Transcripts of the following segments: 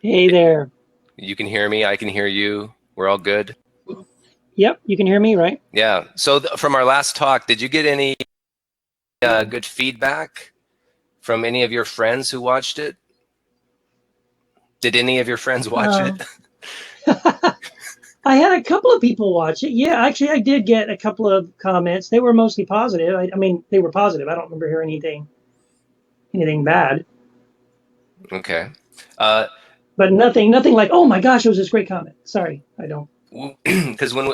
Hey there. You can hear me. I can hear you. We're all good. Yep, you can hear me, right? Yeah. So from our last talk, did you get any good feedback from any of your friends who watched it? Did any of your friends watch it? Um, I had a couple of people watch it. Yeah, actually, I did get a couple of comments. They were mostly positive. I mean, they were positive. I don't remember hearing anything bad, Okay. Uh, but nothing like, oh my gosh, it was this great comment. Sorry, I don't. because when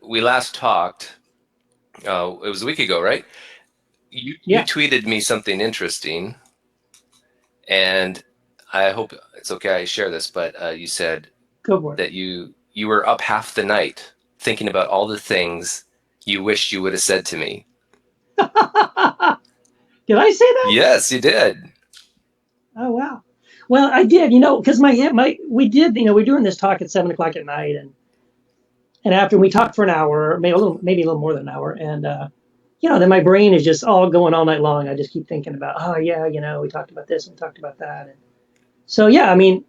we last talked, it was a week ago, right? You Yeah, tweeted me something interesting, and I hope it's okay I share this, but you said go for that you were up half the night thinking about all the things you wished you would have said to me. it. Did I say that? Yes, you did. Oh wow. Well, I did. Because my we did. We were doing this talk at 7 o'clock at night, and after we talked for an hour, maybe a little more than an hour, and then my brain is just all going all night long. I just keep thinking about, oh yeah, we talked about this and talked about that. And so yeah, I mean,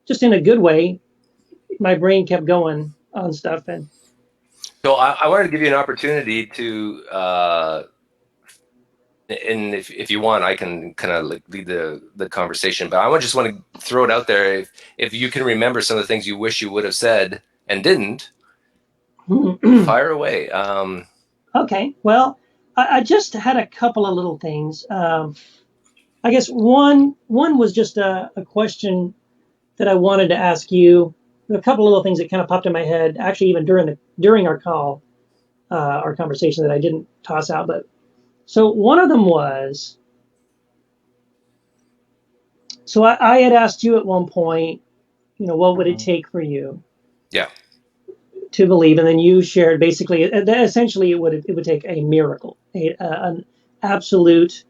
just in a good way, my brain kept going on stuff. And So I wanted to give you an opportunity to, and if you want, I can kind of like lead the conversation. But just want to throw it out there. If you can remember some of the things you wish you would have said and didn't, fire away. okay, well, I just had a couple of little things. I guess one was just a question that I wanted to ask you. A couple of little things that kind of popped in my head, actually, even during our call, our conversation, that I didn't toss out. But so one of them was, so I had asked you at one point, what would it take for you Yeah. to believe? And then you shared basically that essentially it would take a miracle, an absolute,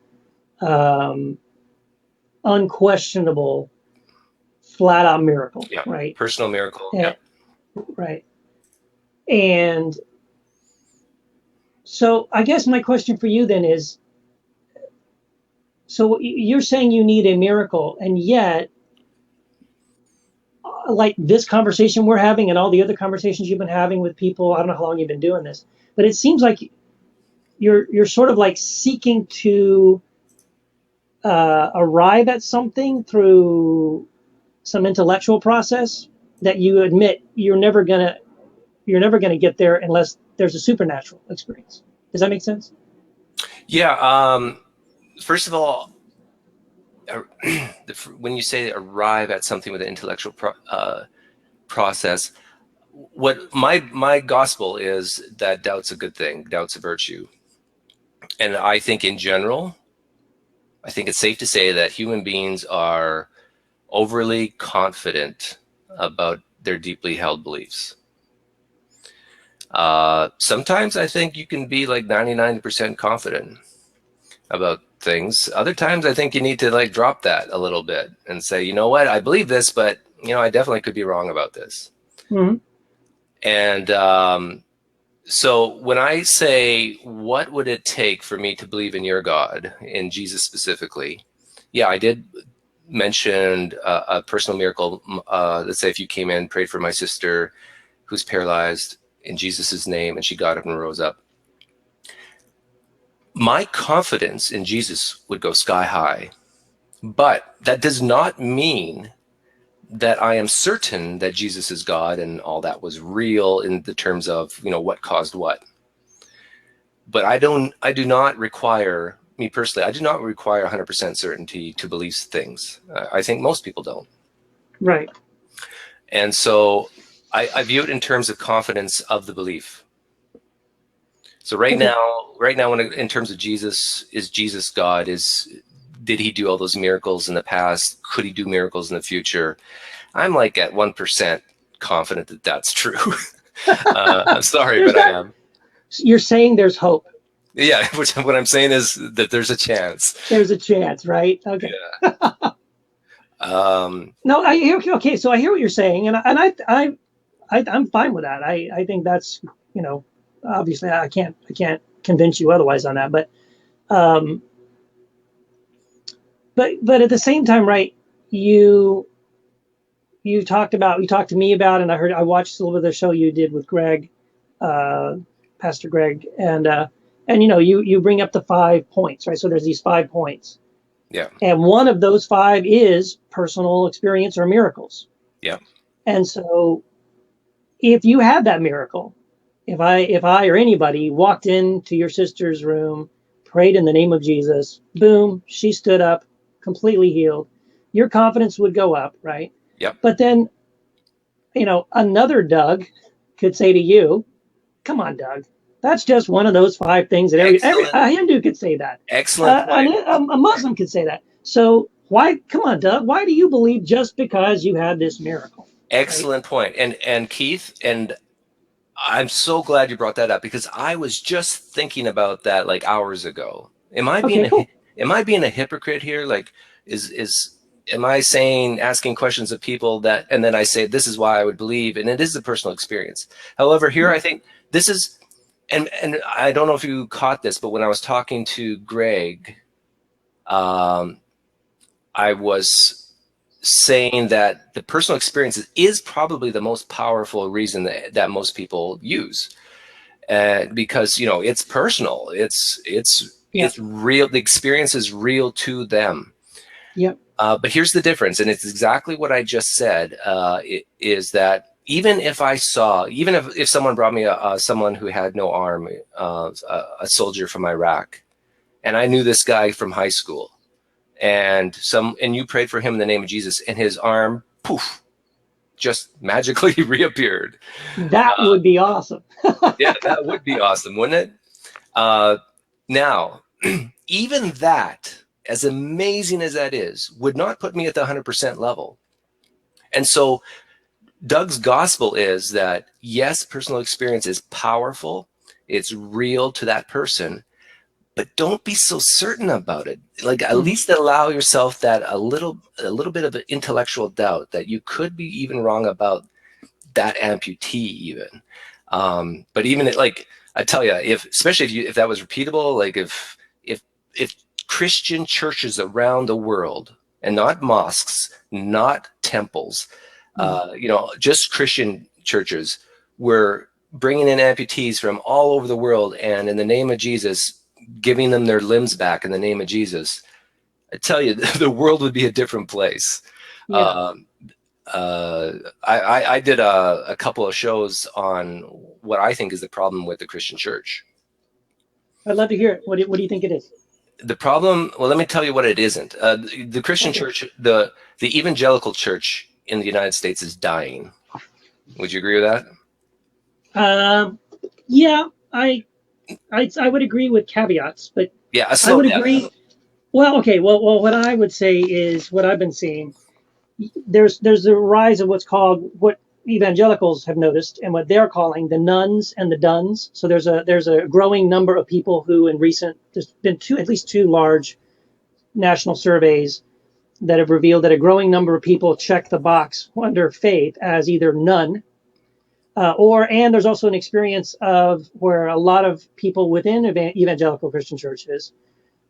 um, unquestionable, flat out miracle, Yeah. right? Personal miracle. Yeah. And, right. And so I guess my question for you then is, so you're saying you need a miracle, and yet, like this conversation we're having and all the other conversations you've been having with people, I don't know how long you've been doing this, but it seems like you're sort of like seeking to arrive at something through some intellectual process that you admit you're never gonna get there unless there's a supernatural experience. Does that make sense? Yeah. First of all, when you say arrive at something with an intellectual process, what my gospel is that doubt's a good thing, doubt's a virtue, and I think in general, I think it's safe to say that human beings are overly confident about their deeply held beliefs. Sometimes I think you can be like 99% confident about things. Other times I think you need to like drop that a little bit and say, you know what, I believe this, but I definitely could be wrong about this. Mm-hmm. And so when I say, what would it take for me to believe in your God, in Jesus specifically? Yeah, I did mention a personal miracle. Let's say if you came in, prayed for my sister who's paralyzed in Jesus's name, and she got up and rose up. My confidence in Jesus would go sky high, but that does not mean that I am certain that Jesus is God and all that was real in the terms of, what caused what. But I do not require, me personally, I do not require 100% certainty to believe things. I think most people don't. Right. And so I view it in terms of confidence of the belief. So right Okay. now, in terms of Jesus, is Jesus God? Did he do all those miracles in the past? Could he do miracles in the future? I'm like at 1% confident that that's true. I'm sorry, There's but I that. am. You're saying there's hope. Yeah, what I'm saying is that there's a chance. There's a chance, right? Okay. Yeah. No, I hear. Okay, so I hear what you're saying, I'm fine with that. I think that's, obviously I can't convince you otherwise on that, um, but at the same time, right? You you talked to me about, and I watched a little bit of the show you did with Greg, uh, Pastor Greg, and you bring up the 5 points, right? So there's these 5 points, Yeah. and one of those 5 is personal experience or miracles. Yeah. And so if you had that miracle, if I or anybody walked into your sister's room, prayed in the name of Jesus, boom, she stood up, completely healed, your confidence would go up, right? Yep. But then, another Doug could say to you, come on, Doug, that's just one of those 5 things that every Excellent. a Hindu could say that. Excellent point. A Muslim could say that. So why, come on, Doug, why do you believe just because you had this miracle? Right? Excellent point. And Keith, and I'm so glad you brought that up, because I was just thinking about that like hours ago. Okay, cool. Am I being a hypocrite here? Like, am I asking questions of people that, and then I say, this is why I would believe, and it is a personal experience. However, here I think this is, and I don't know if you caught this, but when I was talking to Greg, I was saying that the personal experience is probably the most powerful reason that most people use, because it's personal, it's real, the experience is real to them. Yep. But here's the difference, and it's exactly what I just said, is that even if someone brought me someone who had no arm, a soldier from Iraq, and I knew this guy from high school, and you prayed for him in the name of Jesus, and his arm, poof, just magically reappeared. That would be awesome. Yeah, that would be awesome, wouldn't it? Now, even that, as amazing as that is, would not put me at the 100% level. And so Doug's gospel is that, yes, personal experience is powerful, it's real to that person, but don't be so certain about it. Like, at least allow yourself that a little bit of an intellectual doubt that you could be even wrong about that amputee even. But even like, I tell you, especially if that was repeatable, like if Christian churches around the world, and not mosques, not temples, just Christian churches, were bringing in amputees from all over the world, and in the name of Jesus, giving them their limbs back in the name of Jesus, I tell you, the world would be a different place. Yeah. I did a couple of shows on what I think is the problem with the Christian church. I'd love to hear it. What do you think it is? The problem, well, let me tell you what it isn't. The Christian church, the evangelical church in the United States is dying. Would you agree with that? Yeah, I would agree with caveats, but Yeah, I would yeah. agree. Well, okay. Well, what I would say is what I've been seeing. There's a rise of what evangelicals have noticed, and what they're calling the nuns and the duns. So there's a growing number of people who, there's been at least two large national surveys that have revealed that a growing number of people check the box under faith as either nun, and there's also an experience of where a lot of people within evangelical Christian churches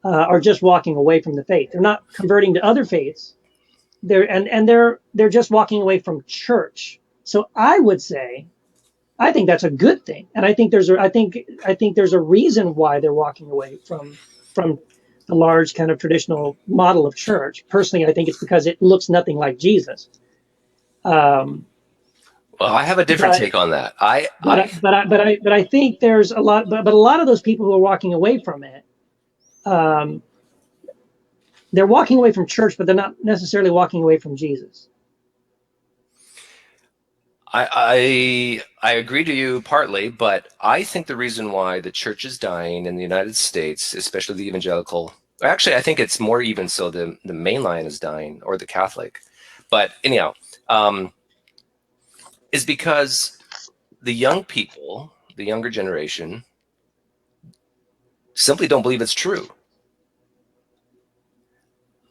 are just walking away from the faith. They're not converting to other faiths. They're just walking away from church. So I would say, I think that's a good thing, and I think there's a reason why they're walking away from the large kind of traditional model of church. Personally, I think it's because it looks nothing like Jesus. Well, I have a different take on that. But I think there's a lot, but a lot of those people who are walking away from it, they're walking away from church, but they're not necessarily walking away from Jesus. I agree to you partly, but I think the reason why the church is dying in the United States, especially the evangelical, actually, I think it's more even so the mainline is dying, or the Catholic. But anyhow, is because the young people, the younger generation, simply don't believe it's true.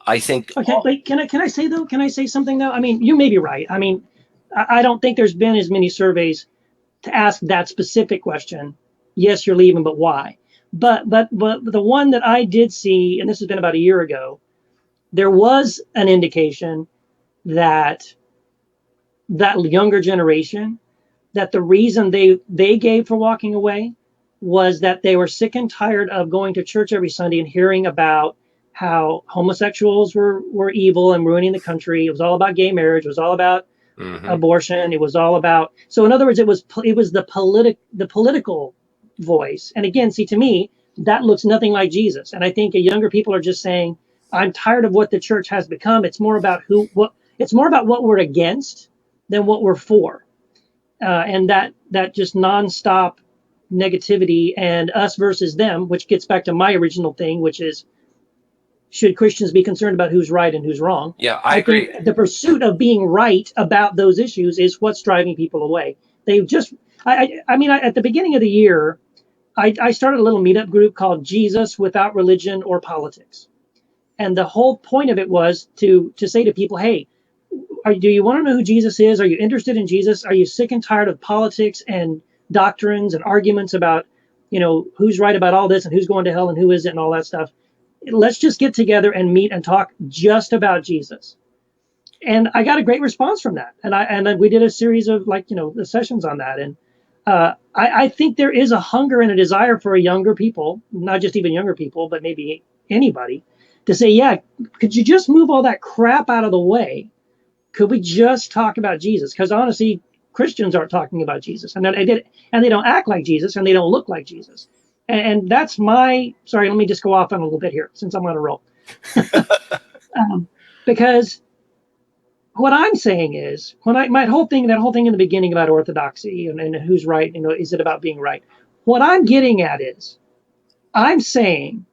I think. Okay, wait, can I say though? Can I say something though? I mean, you may be right. I mean, I don't think there's been as many surveys to ask that specific question. Yes, you're leaving, but why? But the one that I did see, and this has been about a year ago, there was an indication that that younger generation that the reason they gave for walking away was that they were sick and tired of going to church every Sunday and hearing about how homosexuals were evil and ruining the country. It was all about gay marriage. It was all about abortion. It was all about. So in other words, it was the political voice. And again, see, to me, that looks nothing like Jesus. And I think younger people are just saying, I'm tired of what the church has become. It's more about it's more about what we're against than what we're for. And that just nonstop negativity and us versus them, which gets back to my original thing, which is, should Christians be concerned about who's right and who's wrong? Yeah, I agree. Think the pursuit of being right about those issues is what's driving people away. They just, I mean, at the beginning of the year, I started a little meetup group called Jesus Without Religion or Politics. And the whole point of it was to say to people, hey, do you want to know who Jesus is? Are you interested in Jesus? Are you sick and tired of politics and doctrines and arguments about, who's right about all this and who's going to hell and who isn't and all that stuff? Let's just get together and meet and talk just about Jesus. And I got a great response from that. And we did a series of the sessions on that. And I think there is a hunger and a desire for younger people, not just even younger people, but maybe anybody, to say, yeah, could you just move all that crap out of the way? Could we just talk about Jesus? Because honestly, Christians aren't talking about Jesus, and they don't act like Jesus, and they don't look like Jesus. And that's sorry, let me just go off on a little bit here, since I'm on a roll. Because what I'm saying is, that whole thing in the beginning about orthodoxy and who's right, is it about being right? What I'm getting at is, I'm saying,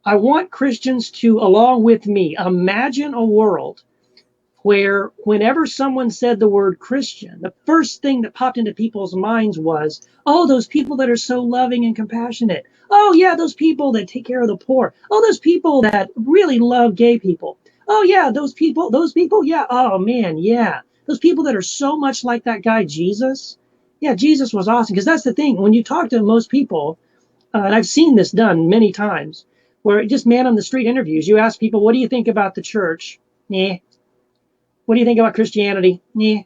I want Christians to, along with me, imagine a world where whenever someone said the word Christian, the first thing that popped into people's minds was, oh, those people that are so loving and compassionate. Oh, yeah, those people that take care of the poor. Oh, those people that really love gay people. Oh, yeah, those people, yeah. Oh, man, yeah. Those people that are so much like that guy, Jesus. Yeah, Jesus was awesome. Because that's the thing. When you talk to most people, and I've seen this done many times, where just man on the street interviews, you ask people, what do you think about the church? Nah. What do you think about Christianity? Nah.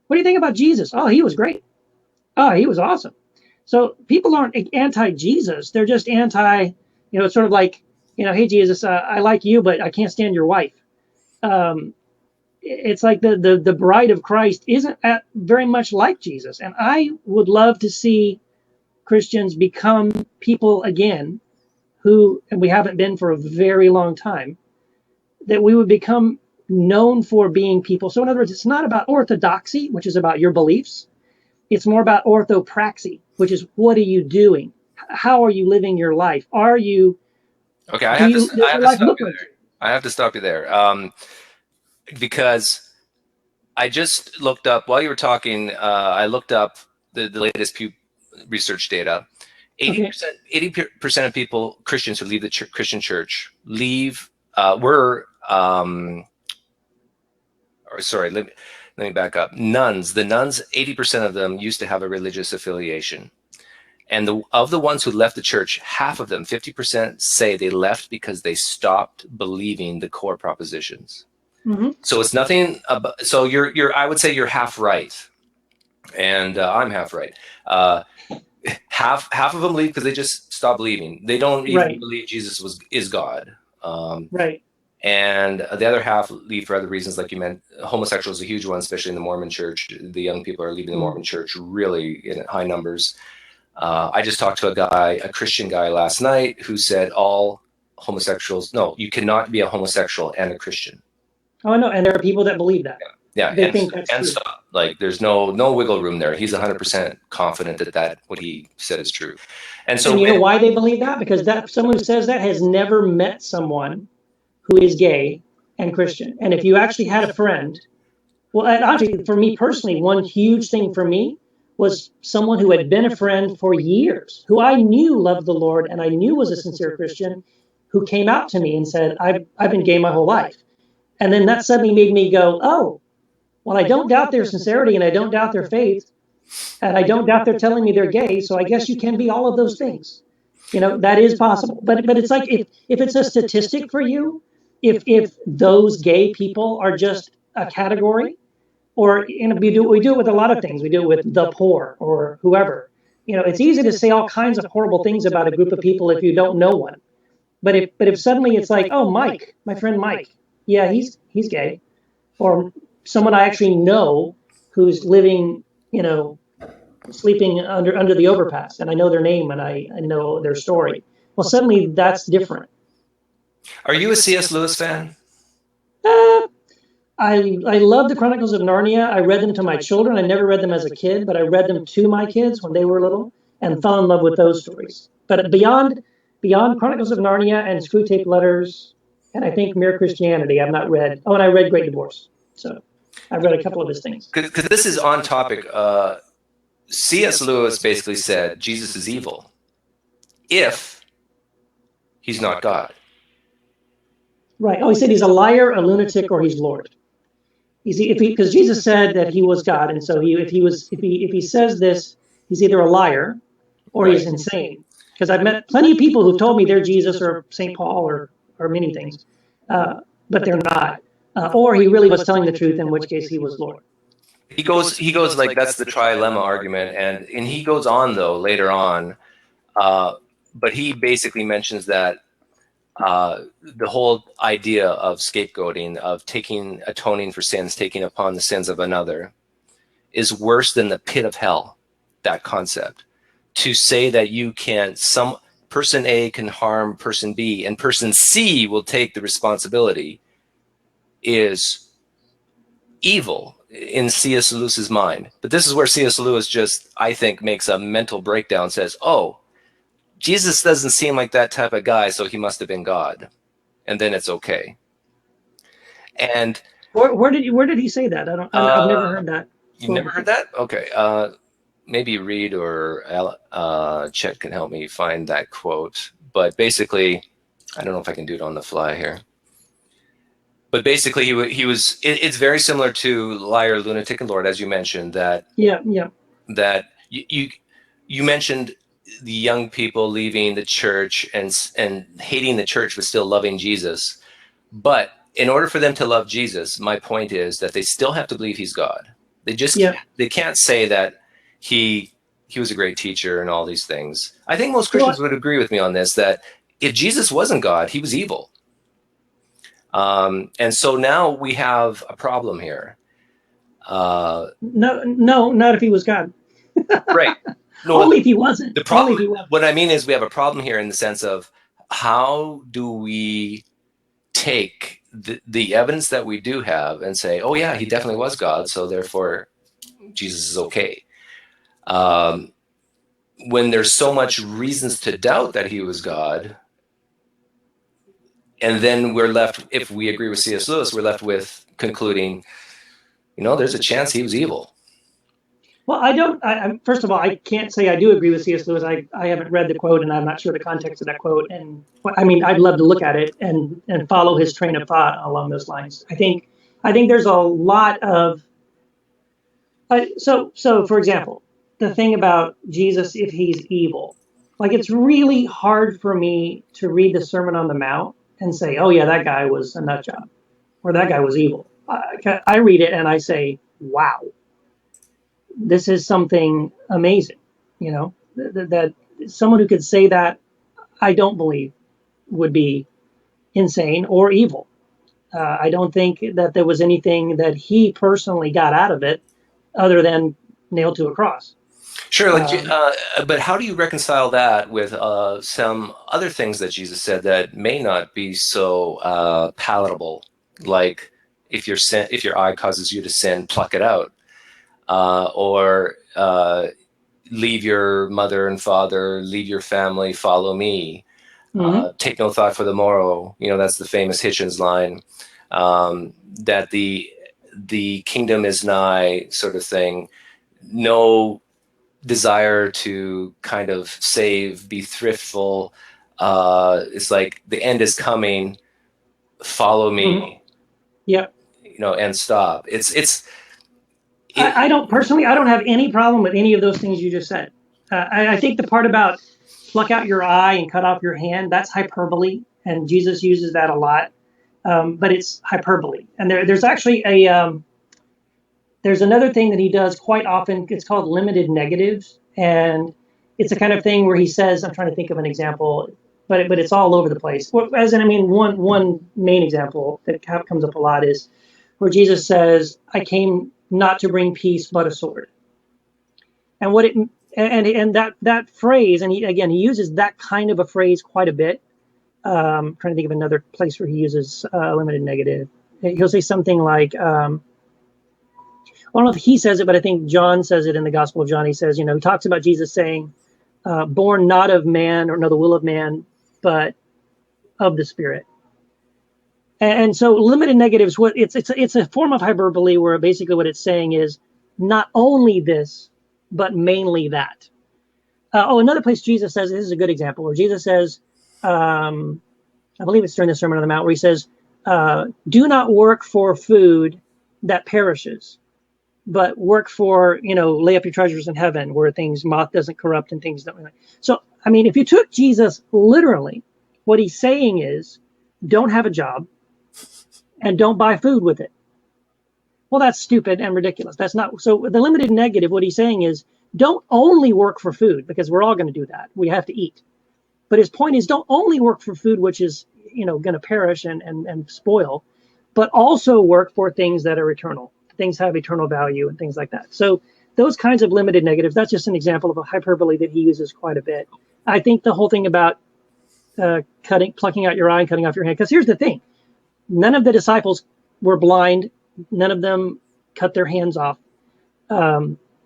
What do you think about Jesus? Oh, he was great. Oh, he was awesome. So people aren't anti-Jesus. They're just anti, it's sort of like, hey, Jesus, I like you, but I can't stand your wife. It's like the bride of Christ isn't very much like Jesus. And I would love to see Christians become people again and we haven't been for a very long time, that we would become known for being people. So in other words, it's not about orthodoxy, which is about your beliefs. It's more about orthopraxy, which is, what are you doing? How are you living your life? Are you... Okay, I have to stop you there. I have to stop you there. Because I just looked up, while you were talking, I looked up the latest Pew Research data. 80% of people, Christians who leave the Christian church, sorry, let me back up. Nuns, 80% of them used to have a religious affiliation. And of the ones who left the church, half of them, 50%, say they left because they stopped believing the core propositions. Mm-hmm. So it's nothing about, so I would say you're half right. And I'm half right. Half of them leave because they just stop believing. They don't even believe Jesus is God. Right. And the other half leave for other reasons, like you meant. Homosexual is a huge one, especially in the Mormon church. The young people are leaving the Mormon church really in high numbers. I just talked to a Christian guy last night who said all homosexuals, no, you cannot be a homosexual and a Christian. Oh, no, and there are people that believe that. Yeah, and stop. Like, there's no wiggle room there. He's 100% confident that what he said is true. And so, you know why they believe that? Because someone who says that has never met someone who is gay and Christian. And if you actually had a friend, well, actually, for me personally, one huge thing for me was someone who had been a friend for years, who I knew loved the Lord and I knew was a sincere Christian, who came out to me and said, I've been gay my whole life. And then that suddenly made me go, oh, well, I don't doubt their sincerity and I don't doubt their faith. And I don't doubt they're telling me they're gay. So I guess you can be all of those things. That is possible. But it's like, if it's a statistic for you, if those gay people are just a category, Or we do it with a lot of things. We do it with the poor or whoever. It's easy to say all kinds of horrible things about a group of people if you don't know one. But if suddenly it's like, oh, Mike, my friend Mike, yeah, he's gay, or someone I actually know who's living, sleeping under the overpass, and I know their name and I know their story. Well, suddenly that's different. Are you a C.S. Lewis fan? Uh, I love the Chronicles of Narnia. I read them to my children. I never read them as a kid, but I read them to my kids when they were little and fell in love with those stories. But beyond Chronicles of Narnia and Screwtape Letters, and I think Mere Christianity, I've not read. Oh, and I read Great Divorce. So I've read a couple of his things. Because this is on topic. C.S. Lewis basically said Jesus is evil if he's not God. Right. Oh, he said he's a liar, a lunatic, or he's Lord. Because Jesus said that he was God, and so if he says this, he's either a liar or he's insane. Because I've met plenty of people who've told me they're Jesus or St. Paul or many things, but they're not. Or he really was telling the truth, in which case he was Lord. He goes like that's the trilemma argument, and he goes on though later on, but he basically mentions that the whole idea of scapegoating, of atoning for sins, taking upon the sins of another, is worse than the pit of hell. That concept, to say that some person A can harm person B and person C will take the responsibility, is evil in C.S. Lewis's mind. But this is where C.S. Lewis just, I think, makes a mental breakdown, says, oh, Jesus doesn't seem like that type of guy, so he must have been God. And then it's okay. And where did he say that? I've never heard that. You've never heard that? Okay. Maybe Reed or Chet can help me find that quote. But basically, I don't know if I can do it on the fly here. But basically, he was. It's very similar to liar, lunatic, and Lord, as you mentioned. That That you mentioned the young people leaving the church and hating the church, but still loving Jesus. But in order for them to love Jesus, my point is that they still have to believe he's God. They can't say that he was a great teacher and all these things. I think most Christians would agree with me on this, that if Jesus wasn't God, he was evil. And so now we have a problem here. No, not if he was God. Right. No, only if he wasn't. The problem, what I mean is we have a problem here in the sense of how do we take the evidence that we do have and say, oh yeah, he definitely was God, so therefore Jesus is okay. When there's so much reasons to doubt that he was God, and then we're left, if we agree with C.S. Lewis, we're left with concluding, there's a chance he was evil. Well, first of all, I can't say I do agree with C.S. Lewis. I haven't read the quote, and I'm not sure the context of that quote. And I mean, I'd love to look at it and follow his train of thought along those lines. I think there's a lot of so for example, the thing about Jesus, if he's evil, like it's really hard for me to read the Sermon on the Mount and say, oh yeah, that guy was a nut job, or that guy was evil. I read it and I say, wow. This is something amazing, that someone who could say that, I don't believe would be insane or evil. I don't think that there was anything that he personally got out of it other than nailed to a cross. Sure, but how do you reconcile that with some other things that Jesus said that may not be so palatable, like if your eye causes you to sin, pluck it out. Or leave your mother and father, leave your family, follow me. Mm-hmm. Take no thought for the morrow. That's the famous Hitchens line, that the kingdom is nigh, sort of thing. No desire to kind of save, be thriftful. It's like the end is coming. Follow me. Mm-hmm. Yep. And stop. I don't have any problem with any of those things you just said. I think the part about pluck out your eye and cut off your hand, that's hyperbole, and Jesus uses that a lot. But it's hyperbole. And there's actually There's another thing that he does quite often. It's called limited negatives, and it's a kind of thing where he says, I'm trying to think of an example, but it's all over the place. Well, as in, I mean, one main example that comes up a lot is where Jesus says, "I came not to bring peace, but a sword." And what it and that phrase, and he uses that kind of a phrase quite a bit. Trying to think of another place where he uses limited negative. He'll say something like, I don't know if he says it, but I think John says it in the Gospel of John. He says, he talks about Jesus saying, born not of man or no the will of man, but of the Spirit. And so limited negatives, it's a form of hyperbole where basically what it's saying is not only this, but mainly that. Another place Jesus says, this is a good example, where Jesus says, I believe it's during the Sermon on the Mount, where he says, do not work for food that perishes, but work for, lay up your treasures in heaven where things, moth doesn't corrupt and things don't. So, I mean, if you took Jesus literally, what he's saying is, don't have a job and don't buy food with it. Well, that's stupid and ridiculous. That's not, so the limited negative, what he's saying is, don't only work for food, because we're all going to do that. We have to eat. But his point is, don't only work for food, which is, going to perish and spoil, but also work for things that are eternal. Things have eternal value and things like that. So those kinds of limited negatives, that's just an example of a hyperbole that he uses quite a bit. I think the whole thing about plucking out your eye and cutting off your hand, because here's the thing. None of the disciples were blind. None of them cut their hands off.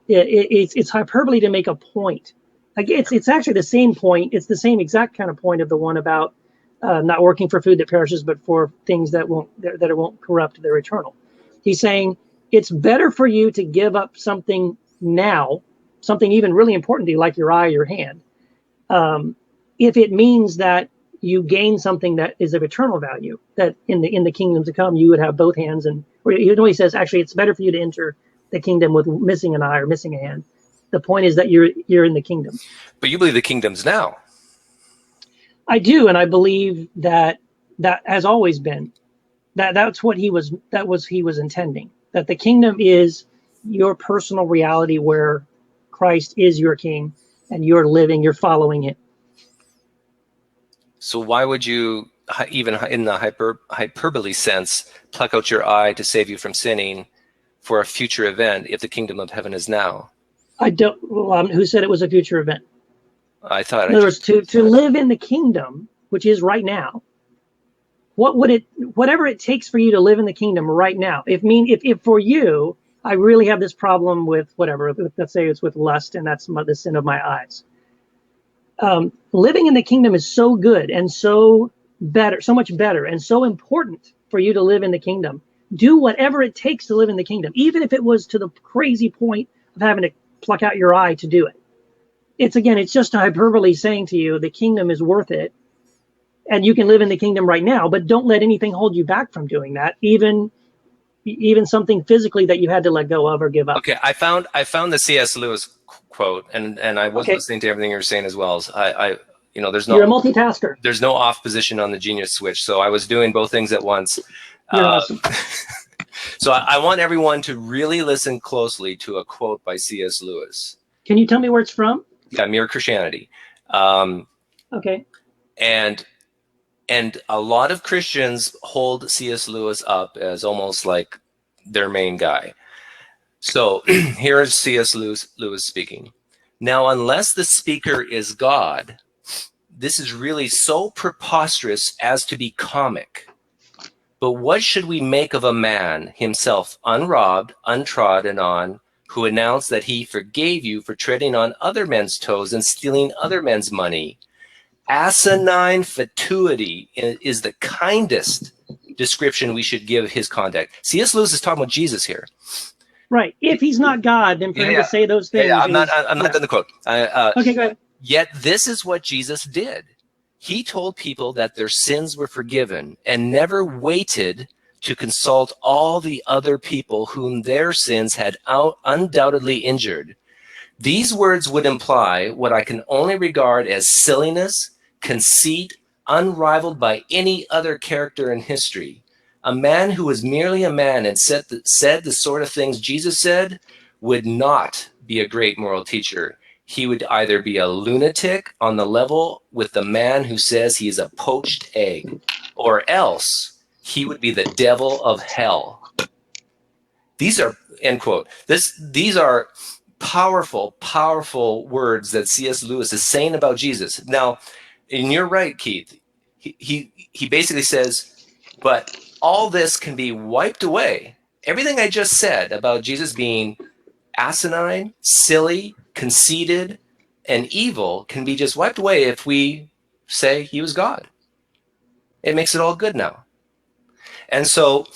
It's hyperbole to make a point. It's actually the same point. It's the same exact kind of point of the one about not working for food that perishes, but for things that won't corrupt. They're eternal. He's saying it's better for you to give up something now, something even really important to you, like your eye, your hand, if it means that you gain something that is of eternal value. That in the kingdom to come, you would have both hands, and he says actually it's better for you to enter the kingdom with missing an eye or missing a hand. The point is that you're in the kingdom. But you believe the kingdom's now. I do, and I believe that has always been. That's what he was intending. That the kingdom is your personal reality where Christ is your king and you're living, you're following it. So why would you, even in the hyperbole sense, pluck out your eye to save you from sinning for a future event if the kingdom of heaven is now? I don't. Who said it was a future event? I thought. In other words, to live in the kingdom, which is right now. Whatever it takes for you to live in the kingdom right now. If for you, I really have this problem with whatever. Let's say it's with lust, and that's the sin of my eyes. Living in the kingdom is so good and so better, so much better, and so important for you to live in the kingdom. Do whatever it takes to live in the kingdom, even if it was to the crazy point of having to pluck out your eye to do it. It's just a hyperbole saying to you, the kingdom is worth it. And you can live in the kingdom right now, but don't let anything hold you back from doing that. Even something physically that you had to let go of or give up. Okay, I found the C.S. Lewis quote, and I was listening to everything you were saying as well. As there's no. You're a multitasker. There's no off position on the genius switch, so I was doing both things at once. You're awesome. So I want everyone to really listen closely to a quote by C.S. Lewis. Can you tell me where it's from? Yeah, Mere Christianity. Okay. And a lot of Christians hold C.S. Lewis up as almost like their main guy. So here is C.S. Lewis speaking. Now, unless the speaker is God, this is really so preposterous as to be comic. But what should we make of a man, himself unrobbed, untrodden on, who announced that he forgave you for treading on other men's toes and stealing other men's money? Asinine fatuity is the kindest description we should give his conduct. C.S. Lewis is talking about Jesus here. Right. If he's not God, then for him to say those things. I'm not done the quote. Okay, go ahead. Yet this is what Jesus did. He told people that their sins were forgiven and never waited to consult all the other people whom their sins had undoubtedly injured. These words would imply what I can only regard as silliness, conceit, unrivaled by any other character in history. A man who was merely a man and said the sort of things Jesus said would not be a great moral teacher. He would either be a lunatic on the level with the man who says he is a poached egg, or else he would be the devil of hell. These are, end quote. These are powerful, powerful words that C.S. Lewis is saying about Jesus. Now, and you're right, Keith. He basically says, but all this can be wiped away. Everything I just said about Jesus being asinine, silly, conceited, and evil can be just wiped away if we say he was God. It makes it all good now. And so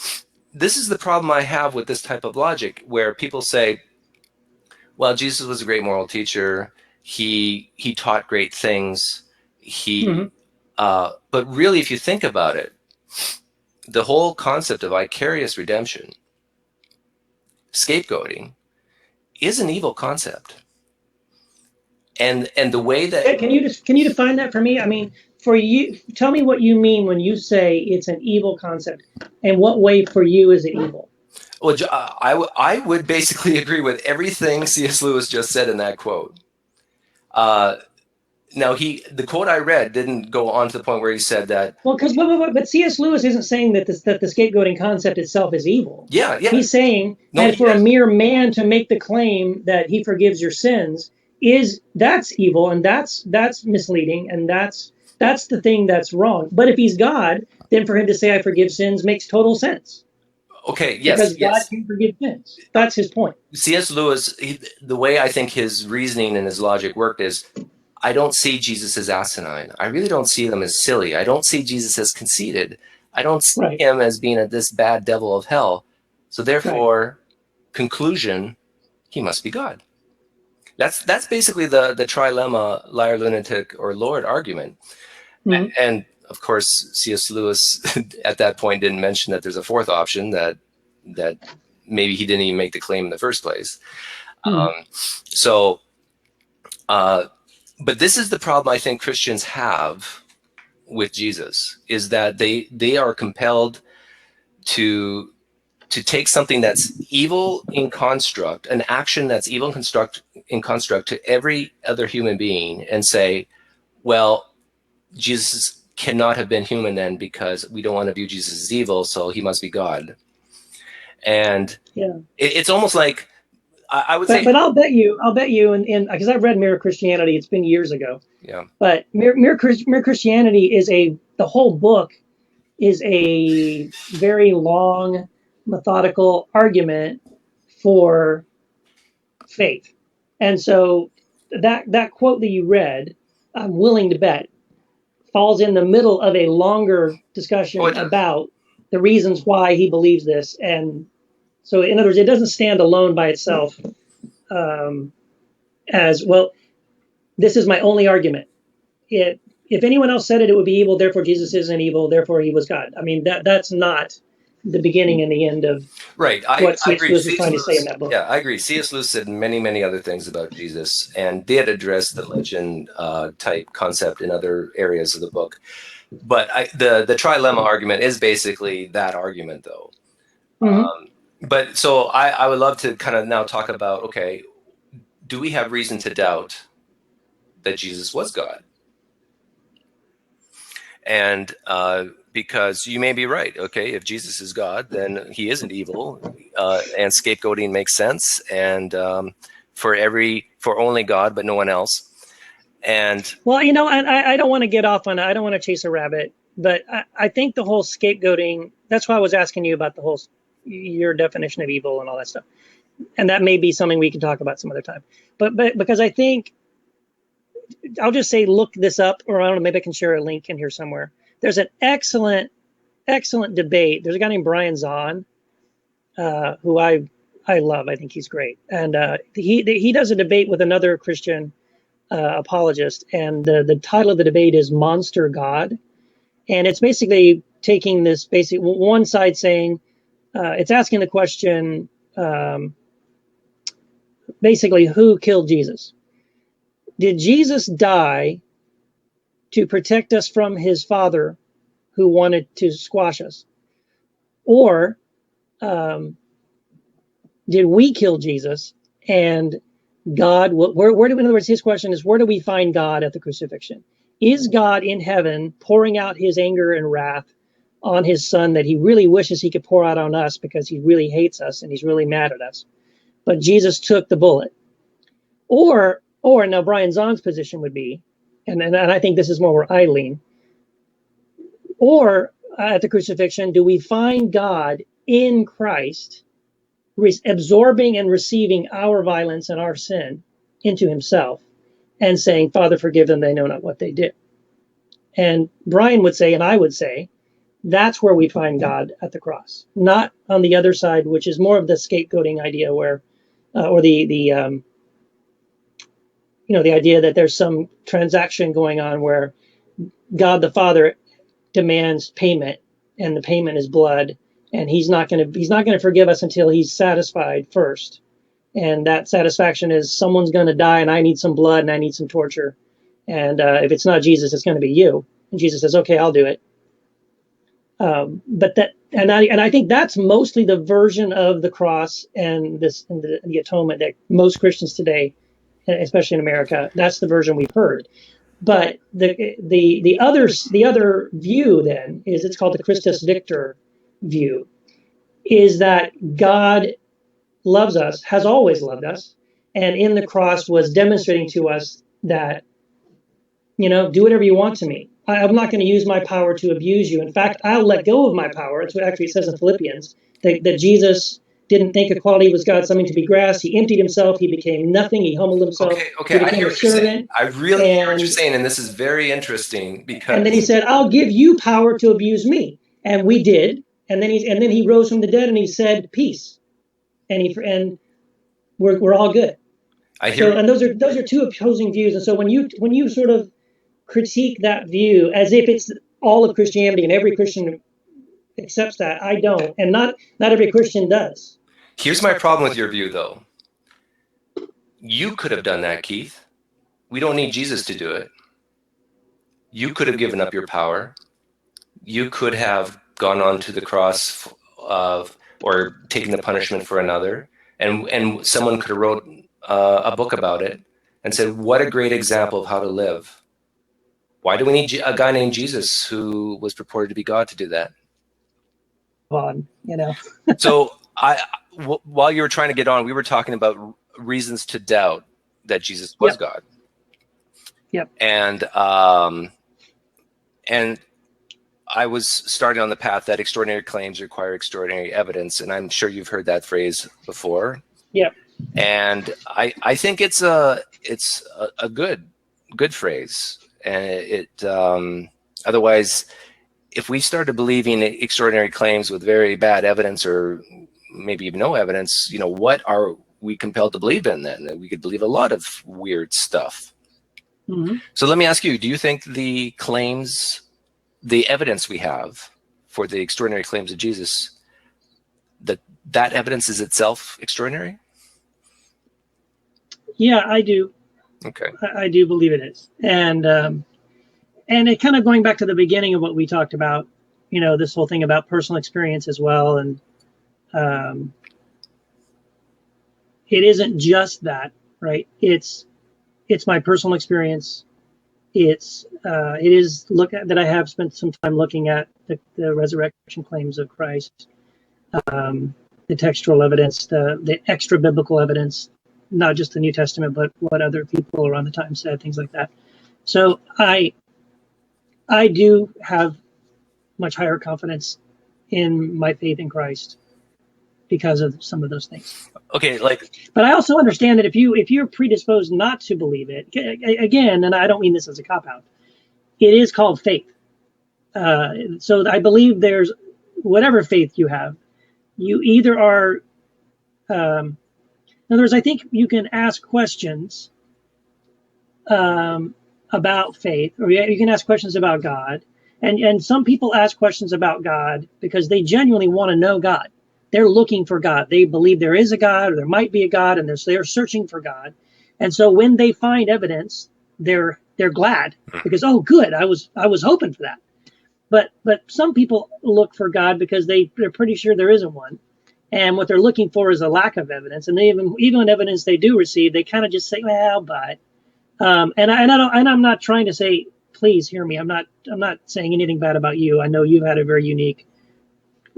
this is the problem I have with this type of logic, where people say, well, Jesus was a great moral teacher. He taught great things. But really, if you think about it, the whole concept of vicarious redemption, scapegoating, is an evil concept. And the way that can you define that for me? I mean, for you, tell me what you mean when you say it's an evil concept, and what way for you is it evil? Well, I would basically agree with everything C.S. Lewis just said in that quote. Now, the quote I read didn't go on to the point where he said that. Well, but C.S. Lewis isn't saying that the scapegoating concept itself is evil. Yeah. He's saying that for a mere man to make the claim that he forgives your sins that's evil, and that's misleading, and that's the thing that's wrong. But if he's God, then for him to say I forgive sins makes total sense. Okay, yes. Because God can forgive sins. That's his point. C.S. Lewis, the way I think his reasoning and his logic worked is, I don't see Jesus as asinine. I really don't see him as silly. I don't see Jesus as conceited. I don't see him as being this bad devil of hell. So therefore, conclusion, he must be God. That's basically the trilemma, liar, lunatic, or Lord argument. Mm-hmm. And of course, C.S. Lewis at that point didn't mention that there's a fourth option, that maybe he didn't even make the claim in the first place. Mm-hmm. But this is the problem I think Christians have with Jesus, is that they are compelled to take something that's evil in construct, an action that's evil in construct to every other human being, and say, well, Jesus cannot have been human then, because we don't want to view Jesus as evil, so he must be God. And it's almost like, I would say, but I'll bet you, and because I've read Mere Christianity, it's been years ago. Yeah. But Mere Christianity is the whole book is a very long, methodical argument for faith. And so that quote that you read, I'm willing to bet, falls in the middle of a longer discussion about the reasons why he believes this. And so, in other words, it doesn't stand alone by itself as, well, this is my only argument. If anyone else said it, it would be evil, therefore Jesus isn't evil, therefore he was God. I mean, that's not the beginning and the end of what C.S. Lewis is trying to say in that book. Yeah, I agree. C.S. Lewis said many, many other things about Jesus, and did address the legend type concept in other areas of the book. But the trilemma argument is basically that argument, though. Mm-hmm. But so I would love to kind of now talk about, okay, do we have reason to doubt that Jesus was God? And because you may be right, okay, if Jesus is God, then he isn't evil, and scapegoating makes sense, and for only God but no one else. And well, I don't want to get off on it. I don't want to chase a rabbit, but I think the whole scapegoating, that's why I was asking you about your definition of evil and all that stuff. And that may be something we can talk about some other time. But because I think, I'll just say, look this up, or I don't know, maybe I can share a link in here somewhere. There's an excellent debate. There's a guy named Brian Zahn, who I love. I think he's great. And he does a debate with another Christian apologist. And the title of the debate is Monster God. And it's basically taking this one side saying, it's asking the question, basically, who killed Jesus? Did Jesus die to protect us from his Father, who wanted to squash us? Or did we kill Jesus? And God, where do, in other words, his question is, where do we find God at the crucifixion? Is God in heaven pouring out his anger and wrath on his son that he really wishes he could pour out on us because he really hates us and he's really mad at us? But Jesus took the bullet. Or now Brian Zahn's position would be, and I think this is more where I lean, or at the crucifixion, do we find God in Christ absorbing and receiving our violence and our sin into himself and saying, Father, forgive them, they know not what they did? And Brian would say, and I would say, that's where we find God at the cross, not on the other side, which is more of the scapegoating idea where, or the idea that there's some transaction going on where God the Father demands payment, and the payment is blood, and he's not going to forgive us until he's satisfied first. And that satisfaction is someone's going to die, and I need some blood, and I need some torture. And if it's not Jesus, it's going to be you. And Jesus says, "Okay, I'll do it." I think that's mostly the version of the cross and the atonement that most Christians today, especially in America, that's the version we've heard. But the other view then is, it's called the Christus Victor view, is that God loves us, has always loved us, and in the cross was demonstrating to us that, do whatever you want to me. I'm not going to use my power to abuse you. In fact, I'll let go of my power. It's what actually it says in Philippians, that Jesus didn't think equality with God something to be grasped. He emptied himself. He became nothing. He humbled himself. Okay. He I became hear a what you're saying. servant. I really hear what you're saying, and this is very interesting because. And then he said, "I'll give you power to abuse me," and we did. And then he rose from the dead, and he said, "Peace," and we're all good. I hear. So, and those are two opposing views. And so when you sort of critique that view as if it's all of Christianity and every Christian accepts that, I don't, and not every Christian does. Here's my problem with your view, though. You could have done that, Keith. We don't need Jesus to do it. You could have given up your power. You could have gone on to the cross or taken the punishment for another, and someone could have wrote a book about it and said, what a great example of how to live. Why do we need a guy named Jesus who was purported to be God to do that? So while you were trying to get on, we were talking about reasons to doubt that Jesus was God. Yep. And I was starting on the path that extraordinary claims require extraordinary evidence, and I'm sure you've heard that phrase before. Yep. And I think it's a good phrase, and it otherwise, if we started believing extraordinary claims with very bad evidence or maybe even no evidence, what are we compelled to believe in then? We could believe a lot of weird stuff. Mm-hmm. So let me ask you, do you think the evidence we have for the extraordinary claims of Jesus, that evidence is itself extraordinary? Yeah, I do. Okay. I do believe it is. And it kind of going back to the beginning of what we talked about, this whole thing about personal experience as well. And it isn't just that, right? It's my personal experience. It is that I have spent some time looking at the resurrection claims of Christ, the textual evidence, the extra biblical evidence, not just the New Testament, but what other people around the time said, things like that. So I do have much higher confidence in my faith in Christ because of some of those things. Okay, but I also understand that if you're predisposed not to believe it, again, and I don't mean this as a cop-out, it is called faith. So I believe there's whatever faith you have, you either are. In other words, I think you can ask questions about faith, or you can ask questions about God, and some people ask questions about God because they genuinely want to know God. They're looking for God. They believe there is a God, or there might be a God, and they're searching for God. And so when they find evidence, they're glad because, oh, good, I was hoping for that. But some people look for God because they're pretty sure there isn't one, and what they're looking for is a lack of evidence. And they even evidence they do receive, they kind of just say, well, but and I'm not trying to say, please hear me. I'm not saying anything bad about you. I know you've had a very unique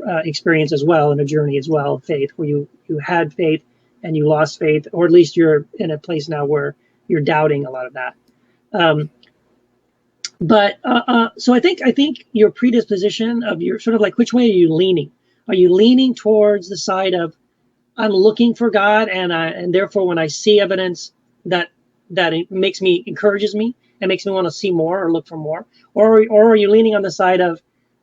experience as well, and a journey as well, faith, where you had faith and you lost faith, or at least you're in a place now where you're doubting a lot of that. So I think your predisposition of your sort of like, which way are you leaning? Are you leaning towards the side of, I'm looking for God, and therefore when I see evidence that it encourages me and makes me want to see more or look for more, or are you leaning on the side of,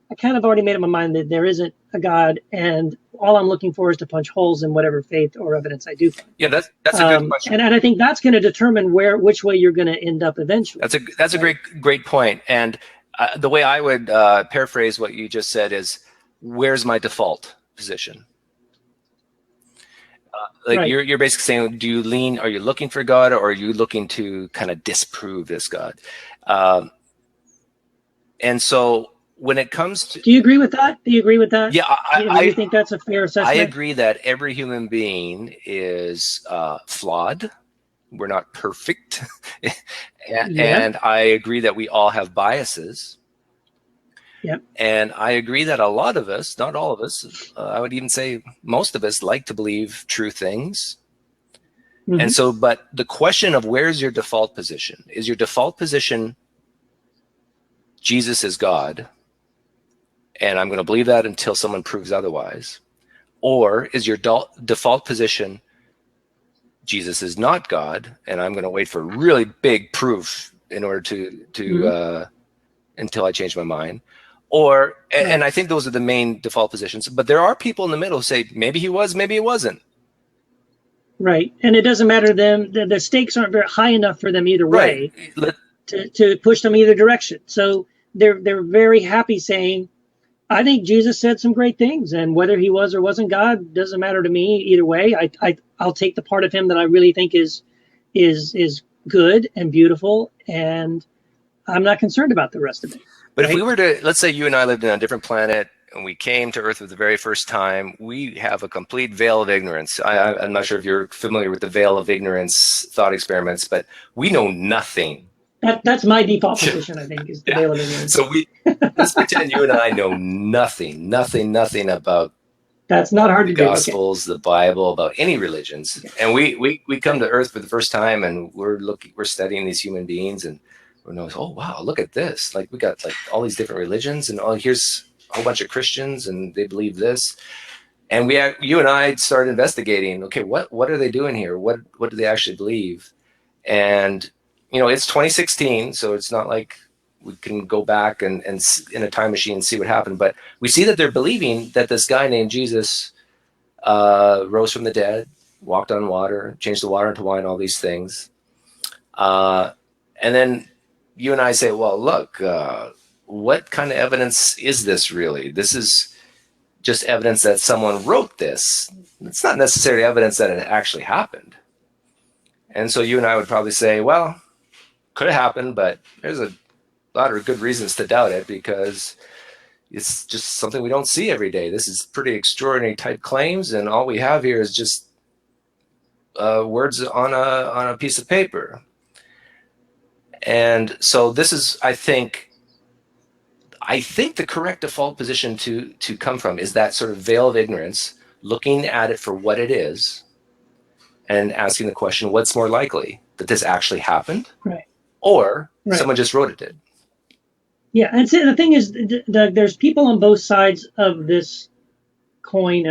I kind of already made up my mind that there isn't a God, and all I'm looking for is to punch holes in whatever faith or evidence I do find. Yeah, that's a good question, and I think that's going to determine which way you're going to end up eventually. That's a great point. And the way I would paraphrase what you just said is, where's my default position? Right. You're basically saying, are you looking for God, or are you looking to kind of disprove this God? And so when it comes to... Do you agree with that? Yeah, I think that's a fair assessment. I agree that every human being is flawed. We're not perfect. And I agree that we all have biases. Yep. And I agree that a lot of us, not all of us, I would even say most of us, like to believe true things. Mm-hmm. And so, but the question of where's your default position? Is your default position Jesus is God, and I'm going to believe that until someone proves otherwise? Or is your default position Jesus is not God, and I'm going to wait for really big proof in order to until I change my mind? Or, and I think those are the main default positions, but there are people in the middle who say, maybe he was, maybe he wasn't. Right. And it doesn't matter to them. The stakes aren't very high enough for them either way, to push them either direction. So they're very happy saying, I think Jesus said some great things, and whether he was or wasn't God doesn't matter to me either way. I'll take the part of him that I really think is good and beautiful, and I'm not concerned about the rest of it. But if we were to, let's say you and I lived on a different planet and we came to Earth for the very first time, we have a complete veil of ignorance. I'm not sure if you're familiar with the veil of ignorance thought experiments, but we know nothing. That's my default position, I think, is the veil of ignorance. So let's pretend you and I know nothing about that's not hard the to do. Gospels, the Bible, about any religions. Okay. And we come to Earth for the first time, and we're studying these human beings, and we're knows, oh wow, look at this! Like we got like all these different religions, and here's a whole bunch of Christians, and they believe this. And you and I started investigating. Okay, what are they doing here? What do they actually believe? And it's 2016, so it's not like we can go back and in a time machine and see what happened. But we see that they're believing that this guy named Jesus rose from the dead, walked on water, changed the water into wine, all these things. And then you and I say, well, look, what kind of evidence is this really? This is just evidence that someone wrote this. It's not necessarily evidence that it actually happened. And so you and I would probably say, well, could have happened, but there's a lot of good reasons to doubt it, because it's just something we don't see every day. This is pretty extraordinary type claims, and all we have here is just words on a piece of paper. And so this is, I think the correct default position to come from is that sort of veil of ignorance, looking at it for what it is, and asking the question, what's more likely, that this actually happened, right, or someone just wrote it did? Yeah, and so the thing is, there's people on both sides of this coin,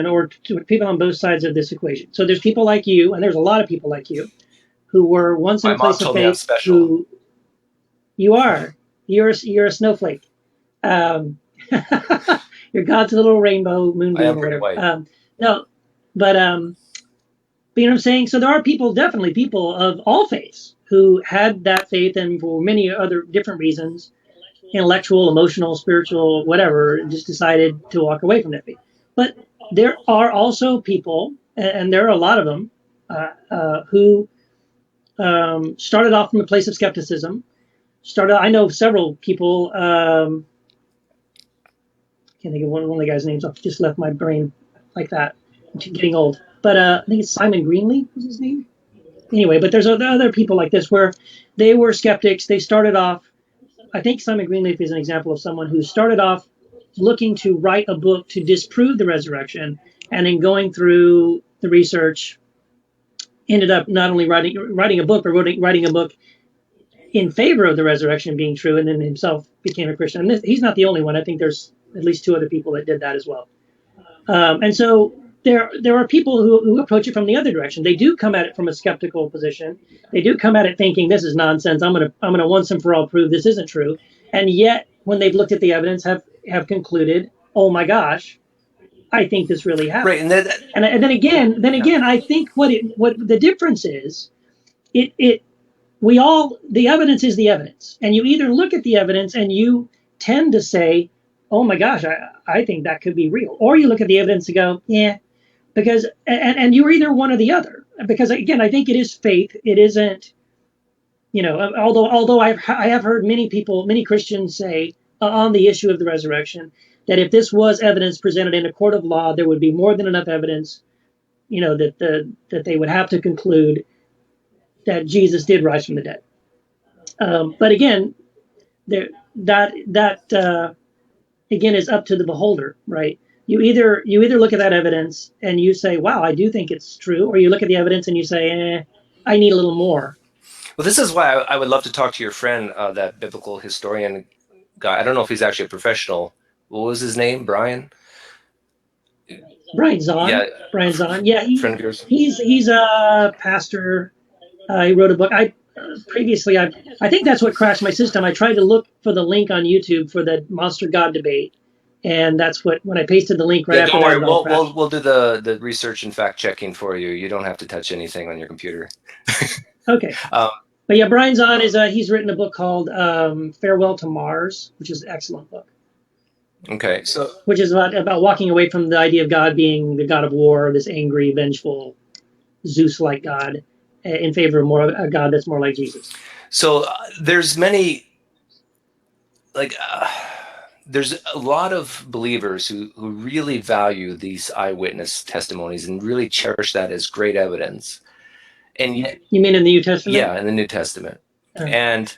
people on both sides of this equation. So there's people like you, and there's a lot of people like you, who were once in a place of faith. Who you're a snowflake. You're God's little rainbow moonbeam or whatever. No, but you know what I'm saying? So there are definitely people of all faiths who had that faith, and for many other different reasons, intellectual, emotional, spiritual, whatever, just decided to walk away from that faith. But there are also people, and there are a lot of them, who started off from a place of skepticism. I know several people can't think of one of the guys' names. I've just left my brain like that. I'm getting old. But I think it's Simon Greenleaf was his name. Anyway, but there's other people like this where they were skeptics. They started off. I think Simon Greenleaf is an example of someone who started off looking to write a book to disprove the resurrection, and in going through the research, ended up not only writing a book, but writing a book in favor of the resurrection being true, and then himself became a Christian. And he's not the only one. I think there's at least two other people that did that as well. And so there are people who approach it from the other direction. They do come at it from a skeptical position. They do come at it thinking this is nonsense. I'm gonna once and for all prove this isn't true. And yet, when they've looked at the evidence, have concluded, oh my gosh, I think this really happened. Right, and then again, I think what the difference is, the evidence is the evidence, and you either look at the evidence and you tend to say, oh my gosh, I think that could be real, or you look at the evidence and go, yeah, because and you're either one or the other, because again, I think it is faith. It isn't, although I have heard many Christians say on the issue of the resurrection that if this was evidence presented in a court of law, there would be more than enough evidence, that they would have to conclude that Jesus did rise from the dead. But again, that again is up to the beholder, right? You either look at that evidence and you say, wow, I do think it's true, or you look at the evidence and you say, I need a little more. Well, this is why I would love to talk to your friend, that biblical historian guy. I don't know if he's actually a professional. What was his name? Brian Zahn. Yeah. Brian Zahn. Yeah, friend of yours. He's a pastor. He wrote a book. I think that's what crashed my system. I tried to look for the link on YouTube for the Monster God debate, and that's when I pasted the link right after don't worry, that. we'll do the research and fact checking for you. You don't have to touch anything on your computer. Okay. But yeah, Brian Zahn he's written a book called Farewell to Mars, which is an excellent book. Okay, so which is about walking away from the idea of God being the God of war, this angry, vengeful, Zeus-like God, in favor of a God that's more like Jesus. So there's many, there's a lot of believers who really value these eyewitness testimonies and really cherish that as great evidence. And yet, you mean in the New Testament? Yeah, in the New Testament. And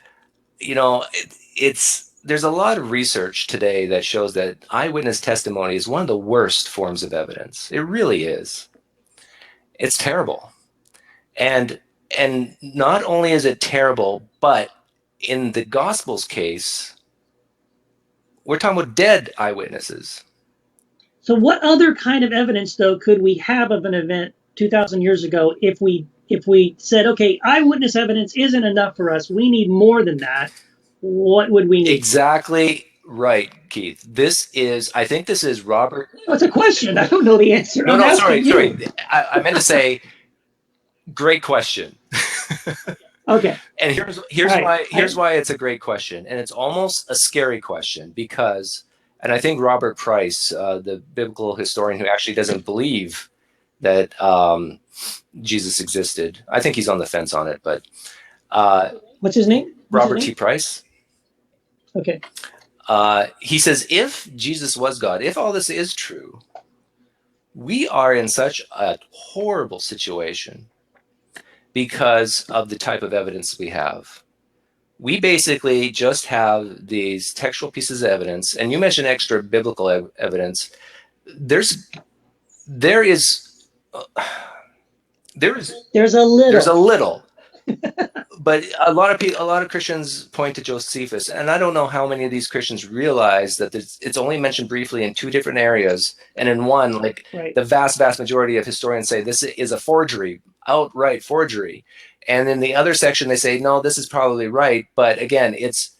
there's a lot of research today that shows that eyewitness testimony is one of the worst forms of evidence. It really is. It's terrible. And not only is it terrible, but in the Gospel's case, we're talking about dead eyewitnesses. So what other kind of evidence, though, could we have of an event 2,000 years ago if we said, okay, eyewitness evidence isn't enough for us, we need more than that? What would we need? Exactly right, Keith. I think this is Robert. Oh, it's a question. I don't know the answer. No, sorry. I meant to say, great question. Okay. And here's why it's a great question, and it's almost a scary question because, and I think Robert Price, the biblical historian who actually doesn't believe that Jesus existed, I think he's on the fence on it, but what's his name? Robert T. Price. Okay. He says, if Jesus was God, if all this is true, we are in such a horrible situation because of the type of evidence we have. We basically just have these textual pieces of evidence, and you mentioned extra biblical evidence. There's a little. But a lot of Christians point to Josephus, and I don't know how many of these Christians realize that it's only mentioned briefly in two different areas, and in one, the vast majority of historians say this is a forgery, outright forgery, and in the other section they say no, this is probably right, but again, it's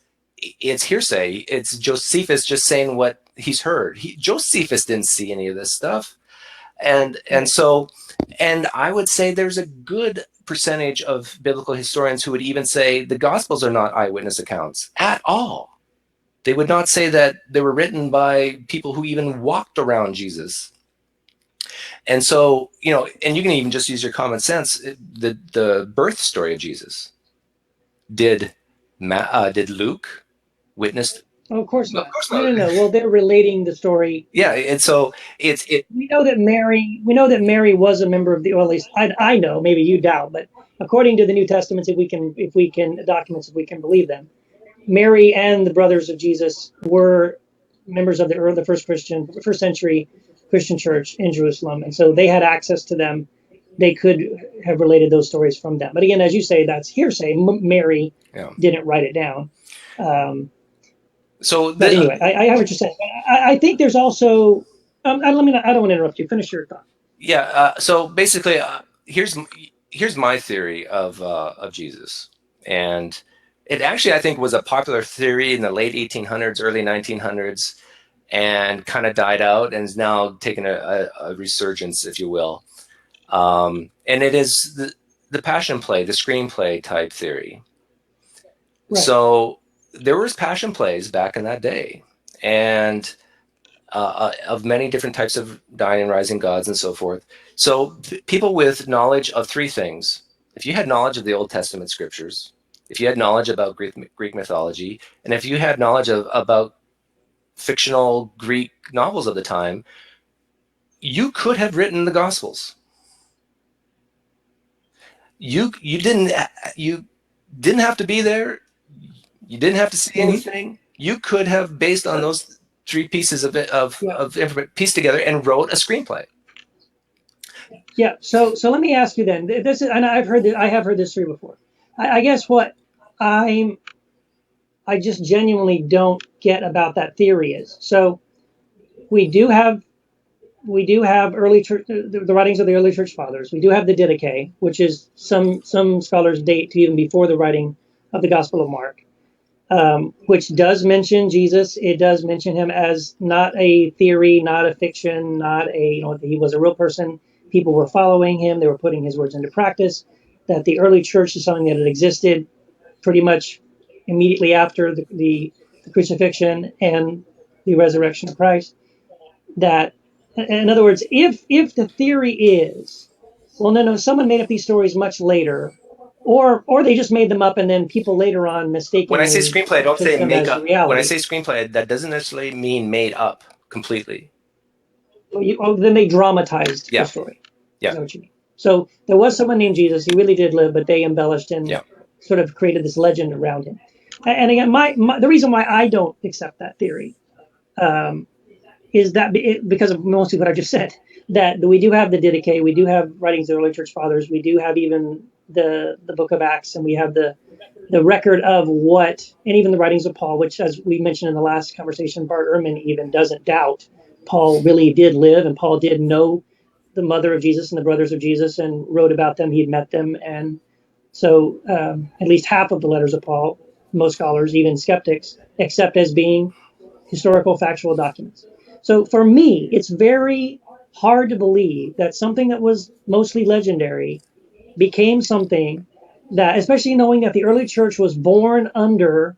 hearsay. It's Josephus just saying what he's heard. Josephus didn't see any of this stuff, and I would say there's a good percentage of biblical historians who would even say the Gospels are not eyewitness accounts at all. They would not say that they were written by people who even walked around Jesus. And so, and you can even just use your common sense. The birth story of Jesus. Did Luke witness? Oh, of course Of not. course No, not. no, no. Well, they're relating the story. Yeah, and so it. We know that Mary. We know that Mary was a member of the. Well, at least I know. Maybe you doubt, but according to the New Testaments, if we can documents, if we can believe them, Mary and the brothers of Jesus were members of the first century Christian church in Jerusalem, and so they had access to them. They could have related those stories from them. But again, as you say, that's hearsay. Mary Yeah. didn't write it down. So But anyway, I have what you're saying. I think there's also. Let me. Not, I don't want to interrupt you. Finish your thought. yeah. So basically, here's my theory of Jesus, and it actually I think was a popular theory in the late 1800s, early 1900s, and kind of died out and is now taking a resurgence, if you will. And it is the passion play, the screenplay type theory. Right. So there was passion plays back in that day, and of many different types of dying and rising gods and so forth. So people with knowledge of three things: if you had knowledge of the Old Testament scriptures, if you had knowledge about Greek mythology, and if you had knowledge about fictional Greek novels of the time, you could have written the Gospels. You didn't have to be there. You didn't have to see anything. You could have, based on those three pieces of information, pieced together and wrote a screenplay. Yeah. So let me ask you then. This is, and I've heard that I have heard this theory before. I guess what I'm I just genuinely don't get about that theory is so we do have early church the writings of the early church fathers. We do have the Didache, which is some scholars date to even before the writing of the Gospel of Mark, which does mention Jesus. It does mention him as not a theory, not a fiction, not a he was a real person. People were following him. They were putting his words into practice. That the early church is something that had existed pretty much immediately after the crucifixion and the resurrection of Christ. That, in other words, if the theory is, well, no, someone made up these stories much later, or they just made them up and then people later on When I say mistakenly screenplay, I don't took say them make as up. When I reality. say screenplay, that doesn't necessarily mean made up completely. Then they dramatized the Yeah, story. yeah, Is that what you mean? So there was someone named Jesus. He really did live, but they embellished and yeah. sort of created this legend around him. And again, the reason why I don't accept that theory um, is that because of mostly what I just said, that we do have the Didache, we do have writings of the early church fathers, we do have even the book of Acts, and we have the record of what, and even the writings of Paul, which, as we mentioned in the last conversation, Bart Ehrman even doesn't doubt Paul really did live, and Paul did know the mother of Jesus and the brothers of Jesus, and wrote about them. He'd met them, and so at least half of the letters of Paul, most scholars, even skeptics, accept as being historical, factual documents. So for me, it's very hard to believe that something that was mostly legendary became something that, especially knowing that the early church was born under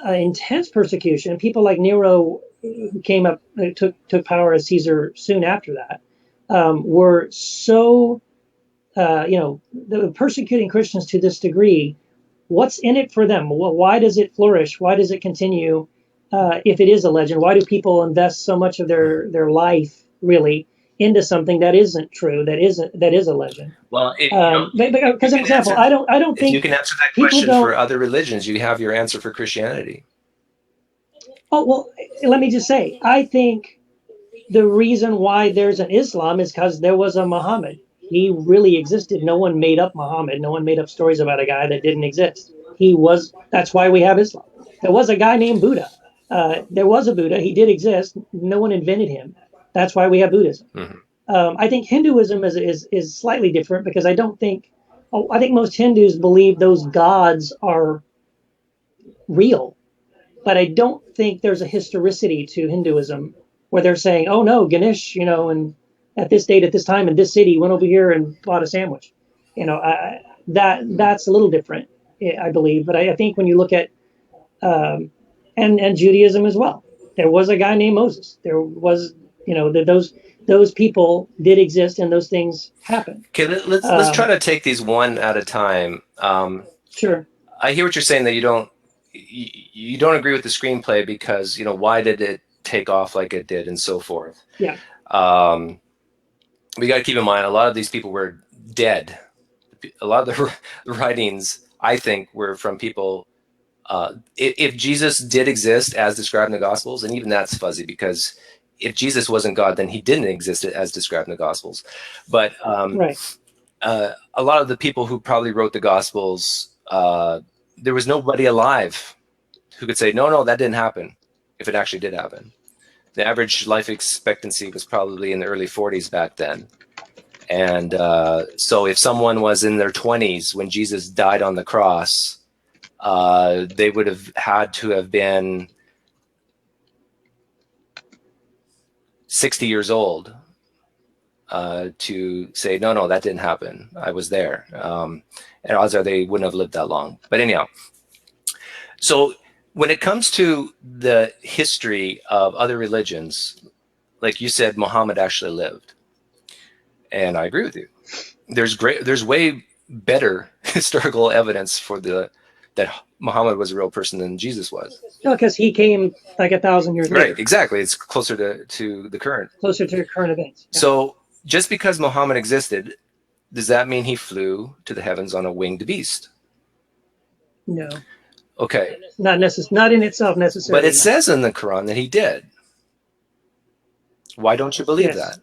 intense persecution. People like Nero, who came up, took power as Caesar soon after that, were so, persecuting Christians to this degree. What's in it for them? Why does it flourish? Why does it continue? If it is a legend, why do people invest so much of their life really into something that isn't true, that is a legend? Well, Because an example, I don't if you think can answer that people question for don't. other religions, you have your answer for Christianity. Oh well, let me just say, I think the reason why there's an Islam is because there was a Muhammad. He really existed. No one made up Muhammad. No one made up stories about a guy that didn't exist. He was. That's why we have Islam. There was a guy named Buddha. There was a Buddha. He did exist. No one invented him. That's why we have Buddhism. Mm-hmm. I think Hinduism is slightly different because I don't think. Oh, I think most Hindus believe those gods are real, but I don't think there's a historicity to Hinduism where they're saying, "Oh no, Ganesh, and at this date, at this time, in this city, went over here and bought a sandwich." That's a little different, I believe. But I think when you look at and Judaism as well, there was a guy named Moses. There was, those people did exist, and those things happened. Okay, let's try to take these one at a time. Sure. I hear what you're saying that you don't you don't agree with the screenplay because, why did it take off like it did and so forth. Yeah. We got to keep in mind, a lot of these people were dead. A lot of the writings, I think, were from people. If Jesus did exist as described in the Gospels, and even that's fuzzy because if Jesus wasn't God, then he didn't exist as described in the Gospels. But Right. A lot of the people who probably wrote the Gospels, there was nobody alive who could say, no, that didn't happen, if it actually did happen. The average life expectancy was probably in the early 40s back then. And so if someone was in their 20s when Jesus died on the cross, they would have had to have been 60 years old to say, no, that didn't happen. I was there. And odds are they wouldn't have lived that long. But anyhow, so when it comes to the history of other religions, like you said, Muhammad actually lived. And I agree with you. There's way better historical evidence for that Muhammad was a real person than Jesus was. Because he came like 1,000 years later. Right, exactly. It's closer to the current. Closer to current events. Yeah. So just because Muhammad existed, does that mean he flew to the heavens on a winged beast? No. Okay. Not in itself necessarily. But it says in the Quran that he did. Why don't you believe that?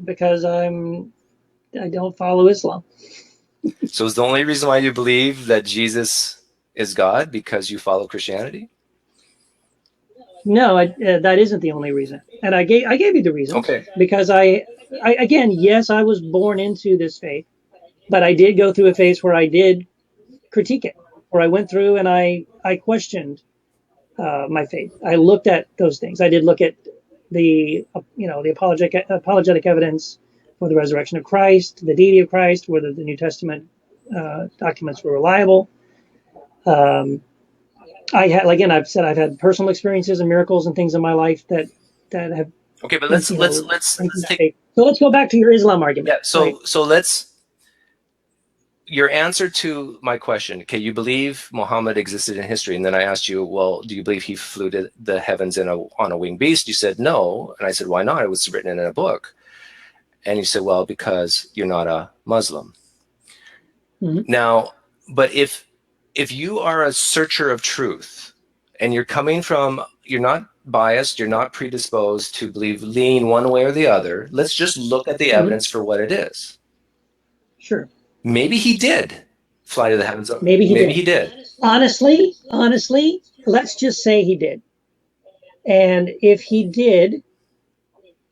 Because I don't follow Islam. So is the only reason why you believe that Jesus is God because you follow Christianity? No, that isn't the only reason. And I gave you the reason. Okay. Because again, yes, I was born into this faith, but I did go through a phase where I did critique it, where I went through and I questioned my faith. I looked at those things. I did look at the apologetic evidence for the resurrection of Christ, the deity of Christ, whether the New Testament documents were reliable. I've said I've had personal experiences and miracles and things in my life that have. Okay, but let's take. So let's go back to your Islam argument. Yeah. So let's. Your answer to my question, okay, you believe Muhammad existed in history, and then I asked you, well, do you believe he flew to the heavens on a winged beast? You said no, and I said, why not? It was written in a book. And you said, well, because you're not a Muslim. Mm-hmm. Now, but if you are a searcher of truth, and you're not biased, you're not predisposed to lean one way or the other, let's just look at the evidence for what it is. Sure. Maybe he did fly to the heavens. Maybe he did. Honestly, let's just say he did. And if he did,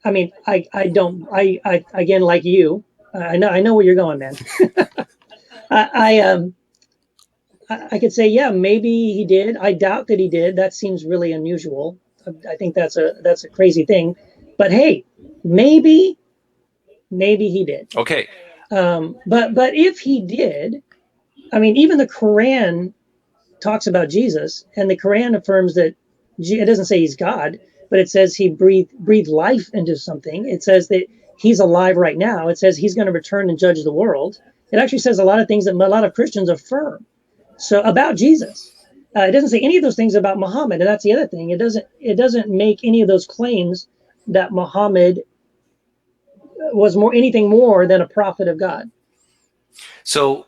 I mean, I again, like you, I know where you're going, man. I could say, yeah, maybe he did. I doubt that he did. That seems really unusual. I think that's a crazy thing. But hey, maybe he did. Okay. But if he did, I mean, even the Quran talks about Jesus, and the Quran affirms that it doesn't say he's God, but it says he breathed life into something. It says that he's alive right now. It says he's going to return and judge the world. It actually says a lot of things that a lot of Christians affirm. So about Jesus, it doesn't say any of those things about Muhammad, and that's the other thing. It doesn't make any of those claims that Muhammad was anything more than a prophet of God. So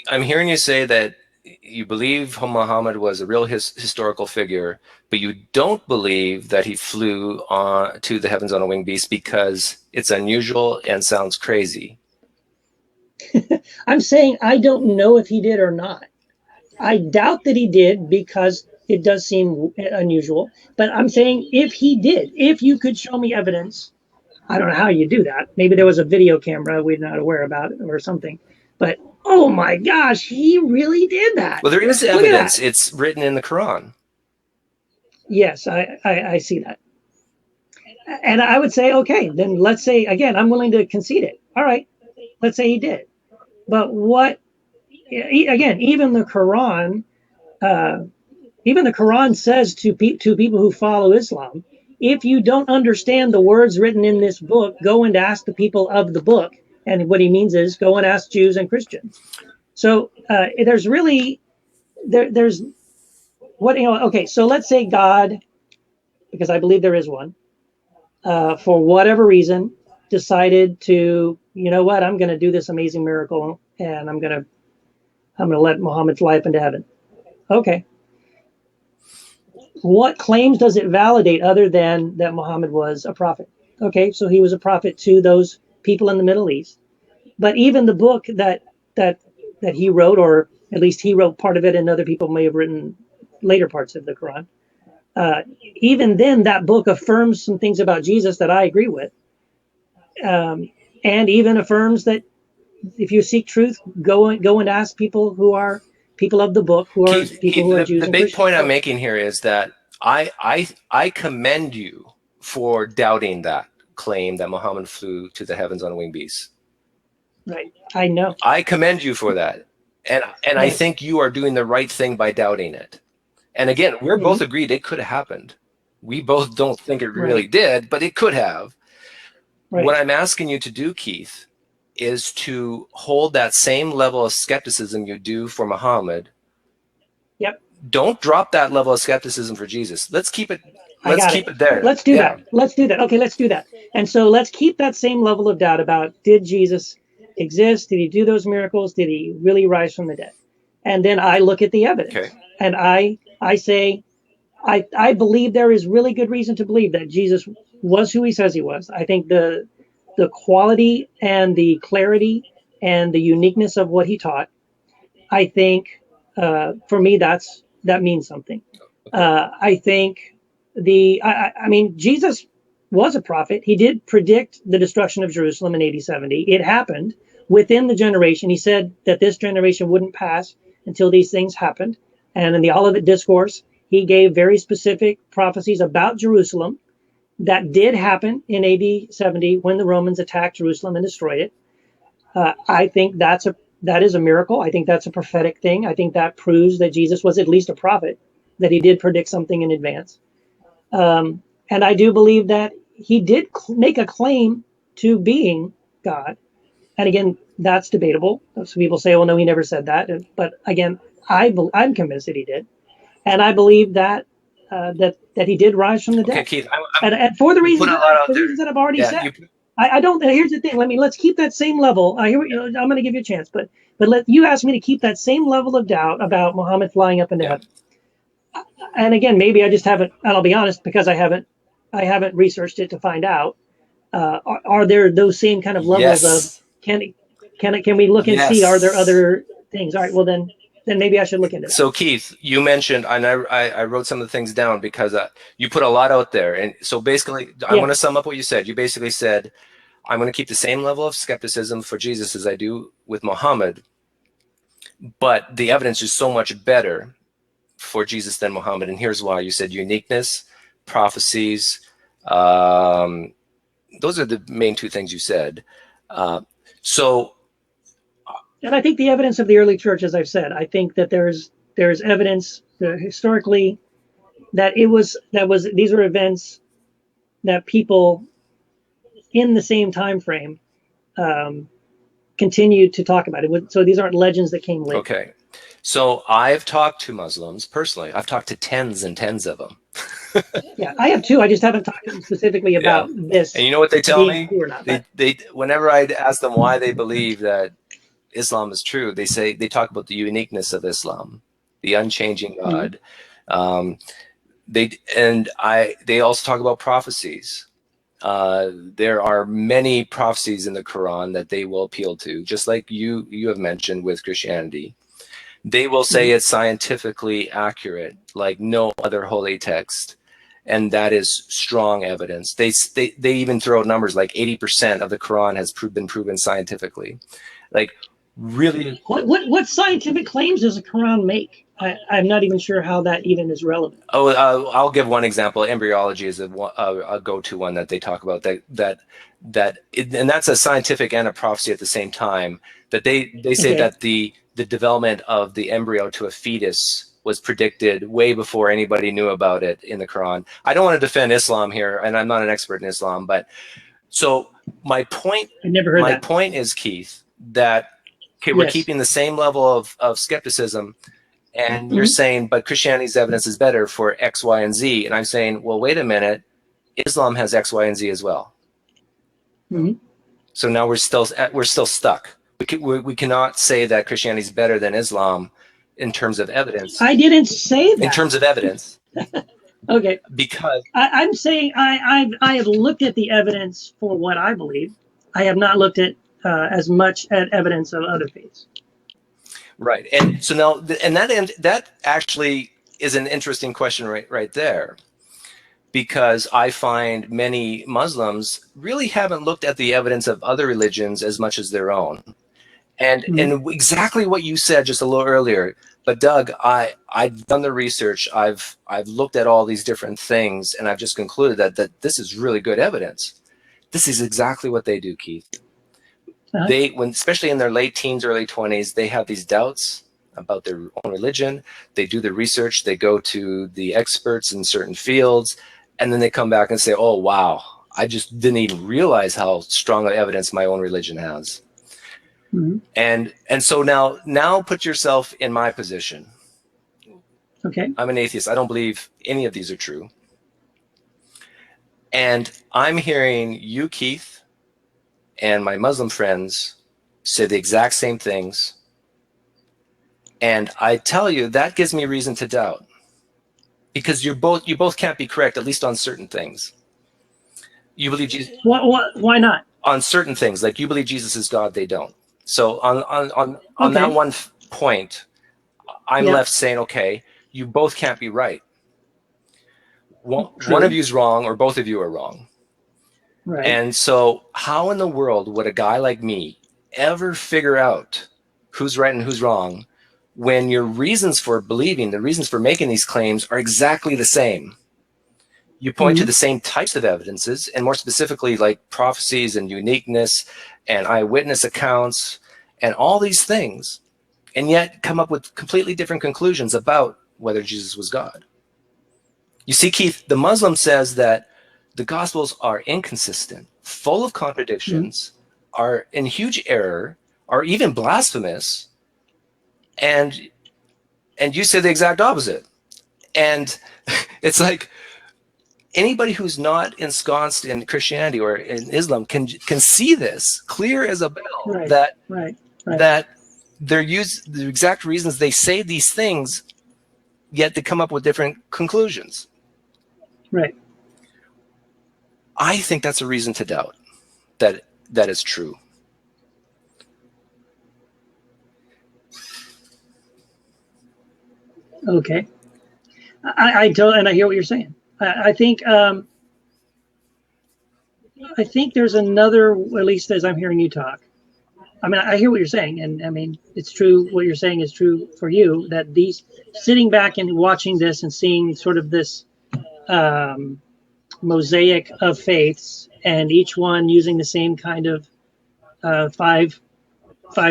I'm hearing you say that you believe Muhammad was a real historical figure, but you don't believe that he flew to the heavens on a winged beast because it's unusual and sounds crazy. I'm saying I don't know if he did or not. I doubt that he did because it does seem unusual. But I'm saying if he did, if you could show me evidence, I don't know how you do that. Maybe there was a video camera we're not aware about or something. But oh my gosh, he really did that. Well, there is evidence. It's written in the Quran. Yes, I see that. And I would say, okay, then let's say, again, I'm willing to concede it. All right, let's say he did. But again, even the Quran says to people who follow Islam, if you don't understand the words written in this book, go and ask the people of the book. And what he means is go and ask Jews and Christians. So there's really there's what okay. So let's say God, because I believe there is one, for whatever reason, decided to, you know what, I'm going to do this amazing miracle, and I'm going to let Muhammad fly up into heaven. Okay. What claims does it validate other than that Muhammad was a prophet? Okay, so he was a prophet to those people in the Middle East. But even the book that that he wrote, or at least he wrote part of it, and other people may have written later parts of the Quran. Even then, that book affirms some things about Jesus that I agree with, and even affirms that if you seek truth, go and ask people who are people of the book, who are people Keith, who are Jews the and big Christians. point I'm making here is that I commend you for doubting that claim that Muhammad flew to the heavens on winged beasts. Right, I know. I commend you for that, and I think you are doing the right thing by doubting it. And again, we're both agreed it could have happened. We both don't think it really did, but it could have. Right. What I'm asking you to do, Keith, is to hold that same level of skepticism you do for Muhammad. Yep. Don't drop that level of skepticism for Jesus. Let's keep it. Let's keep it there. Let's do that. Let's do that. Okay, let's do that. And so let's keep that same level of doubt about, did Jesus exist? Did he do those miracles? Did he really rise from the dead? And then I look at the evidence, and I say, I believe there is really good reason to believe that Jesus was who he says he was. I think the quality and the clarity and the uniqueness of what he taught, I think for me that means something. I think I mean, Jesus was a prophet. He did predict the destruction of Jerusalem in AD 70. It happened within the generation. He said that this generation wouldn't pass until these things happened. And in the Olivet Discourse, he gave very specific prophecies about Jerusalem that did happen in AD 70 when the Romans attacked Jerusalem and destroyed it. I think that is a miracle. I think that's a prophetic thing. I think that proves that Jesus was at least a prophet, that he did predict something in advance. And I do believe that he did make a claim to being God. And again, that's debatable. Some people say, well, no, he never said that. But again, I'm convinced that he did. And I believe that that he did rise from the dead. Okay, Keith, and for the reasons that I've already said. I don't. Here's the thing. Let's keep that same level. I'm going to give you a chance, but you asked me to keep that same level of doubt about Muhammad flying up into heaven. And again, maybe I just haven't. And I'll be honest, because I haven't researched it to find out. Are there those same kind of levels of can we look and see? Are there other things? All right. Well, then maybe I should look into that. So Keith, you mentioned, and I wrote some of the things down because you put a lot out there. And so basically, I want to sum up what you said. You basically said, I'm going to keep the same level of skepticism for Jesus as I do with Muhammad, but the evidence is so much better for Jesus than Muhammad. And here's why. You said uniqueness, prophecies. Those are the main two things you said. And I think the evidence of the early church, as I've said, I think that there's evidence historically that these were events that people in the same time frame continued to talk about it. So these aren't legends that came later. Okay. So I've talked to Muslims personally. I've talked to tens and tens of them. Yeah, I have too. I just haven't talked to them specifically about this. And you know what they tell me? Not, they whenever I ask them why they believe that Islam is true, they talk about the uniqueness of Islam, the unchanging God. They also talk about prophecies. There are many prophecies in the Quran that they will appeal to, just like you have mentioned with Christianity. They will say it's scientifically accurate, like no other holy text, and that is strong evidence. They even throw out numbers like 80% of the Quran has been proven scientifically. Like, really, what scientific claims does the Quran make? I'm not even sure how that even is relevant. Oh, I'll give one example. Embryology is a go-to one that they talk about. And that's a scientific and a prophecy at the same time. That they say that the development of the embryo to a fetus was predicted way before anybody knew about it in the Quran. I don't want to defend Islam here, and I'm not an expert in Islam, but so my point. I never heard that. My point is, Keith, that okay, we're Yes. keeping the same level of skepticism, and you're saying, but Christianity's evidence is better for X, Y, and Z. And I'm saying, well, wait a minute, Islam has X, Y, and Z as well. So now we're still stuck. We cannot say that Christianity is better than Islam in terms of evidence. I didn't say that. In terms of evidence. Okay. Because I'm saying I have looked at the evidence for what I believe. I have not looked at as much at evidence of other faiths. Right. And so now, and that actually is an interesting question right there, because I find many Muslims really haven't looked at the evidence of other religions as much as their own. And exactly what you said just a little earlier. But Doug, I've done the research. I've looked at all these different things, and I've just concluded that this is really good evidence. This is exactly what they do, Keith. Especially in their late teens, early 20s, they have these doubts about their own religion. They do the research. They go to the experts in certain fields, and then they come back and say, "Oh, wow, I just didn't even realize how strong evidence my own religion has." And so now put yourself in my position. Okay. I'm an atheist. I don't believe any of these are true. And I'm hearing you, Keith, and my Muslim friends say the exact same things. And I tell you, that gives me reason to doubt. Because you both can't be correct, at least on certain things. You believe Jesus. Why not? On certain things, like you believe Jesus is God, they don't. So on that one point, I'm left saying, okay, you both can't be right. One of you is wrong, or both of you are wrong. Right. And so how in the world would a guy like me ever figure out who's right and who's wrong when your reasons for believing, the reasons for making these claims are exactly the same? You point to the same types of evidences, and more specifically, like prophecies and uniqueness and eyewitness accounts and all these things, and yet come up with completely different conclusions about whether Jesus was God. You see, Keith, the Muslim says that the Gospels are inconsistent, full of contradictions, are in huge error, are even blasphemous, and you say the exact opposite. And it's like, anybody who's not ensconced in Christianity or in Islam can see this clear as a bell, that they're the exact reasons they say these things, yet they come up with different conclusions. Right. I think that's a reason to doubt that is true. Okay. I hear what you're saying. I think there's another, at least as I'm hearing you talk. I mean, I hear what you're saying, and I mean, it's true. What you're saying is true for you, that these sitting back and watching this and seeing sort of this mosaic of faiths, and each one using the same kind of five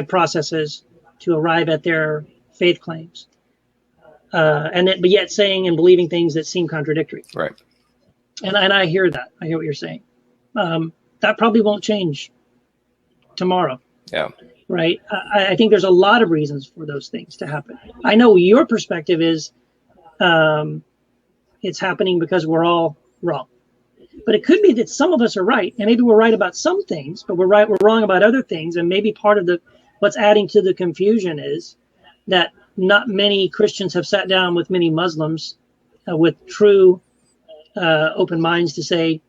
processes to arrive at their faith claims, but yet saying and believing things that seem contradictory. Right. And I hear that. I hear what you're saying. That probably won't change tomorrow. Yeah. Right. I think there's a lot of reasons for those things to happen. I know your perspective is it's happening because we're all wrong. But it could be that some of us are right, and maybe we're right about some things, but we're wrong about other things. And maybe part of what's adding to the confusion is that not many Christians have sat down with many Muslims with true open minds to say,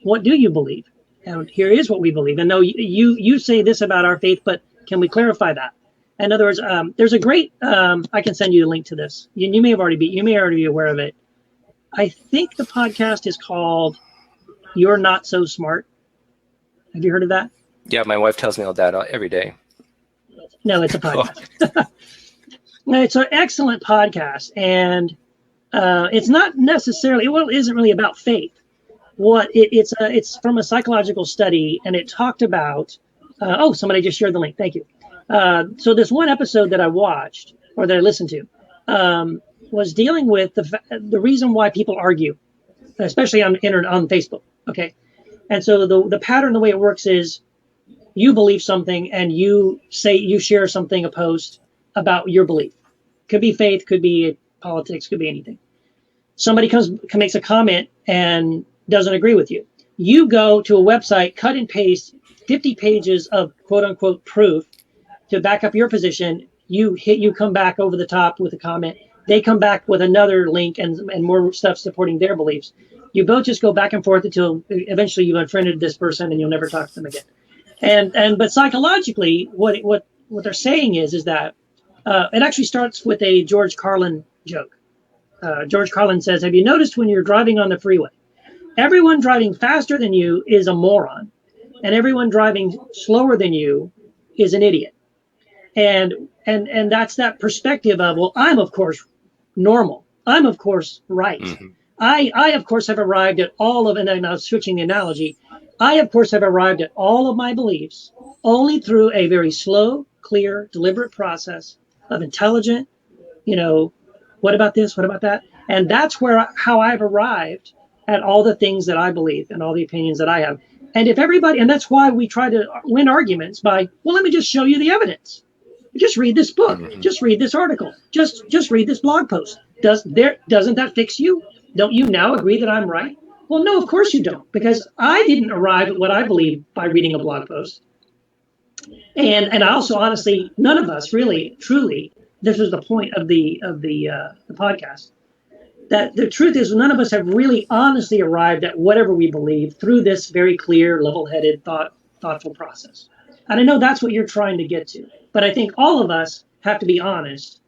what do you believe? And here is what we believe. And no, you say this about our faith, but can we clarify that? In other words, there's a great, I can send you a link to this. You may already be aware of it. I think the podcast is called You're Not So Smart. Have you heard of that? Yeah, my wife tells me all that every day. No, it's a podcast. No, it's an excellent podcast. And it's not necessarily, well, it isn't really about faith. It's from a psychological study, and it talked about, somebody just shared the link. Thank you. So this one episode that I watched, or that I listened to, was dealing with the reason why people argue, especially on Facebook. Okay. And so the pattern, the way it works is you believe something and you share something, a post about your belief. Could be faith, could be politics, could be anything. Somebody makes a comment and doesn't agree with you. You go to a website, cut and paste 50 pages of quote unquote proof to back up your position. You come back over the top with a comment. They come back with another link and more stuff supporting their beliefs. You both just go back and forth until eventually you've unfriended this person and you'll never talk to them again. But psychologically, what they're saying is that it actually starts with a George Carlin joke. George Carlin says, "Have you noticed when you're driving on the freeway, everyone driving faster than you is a moron, and everyone driving slower than you is an idiot?" And that's that perspective of, well, I'm of course normal. I'm of course right. Mm-hmm. I of course have arrived at all of, and I'm now switching the analogy. I of course have arrived at all of my beliefs only through a very slow, clear, deliberate process of intelligent, what about this? What about that? And that's how I've arrived at all the things that I believe and all the opinions that I have. And if everybody, and that's why we try to win arguments by, well, let me just show you the evidence. Just read this book. Mm-hmm. Just read this article. Just read this blog post. Doesn't that fix you? Don't you now agree that I'm right? Well, no, of course you don't, because I didn't arrive at what I believe by reading a blog post. And I also, honestly, none of us really, truly, this was the point of the podcast, that the truth is none of us have really honestly arrived at whatever we believe through this very clear, level-headed, thoughtful process. And I know that's what you're trying to get to. But I think all of us have to be honest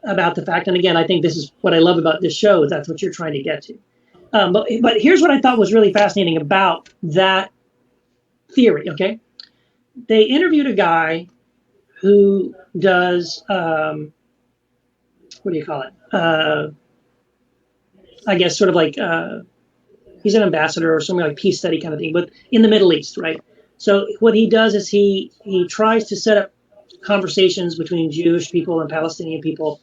about the fact, and again, I think this is what I love about this show, is that's what you're trying to get to. But here's what I thought was really fascinating about that theory, okay? They interviewed a guy who does, what do you call it? I guess sort of like, he's an ambassador or something like peace study kind of thing, but in the Middle East, right? So what he does is he tries to set up conversations between Jewish people and Palestinian people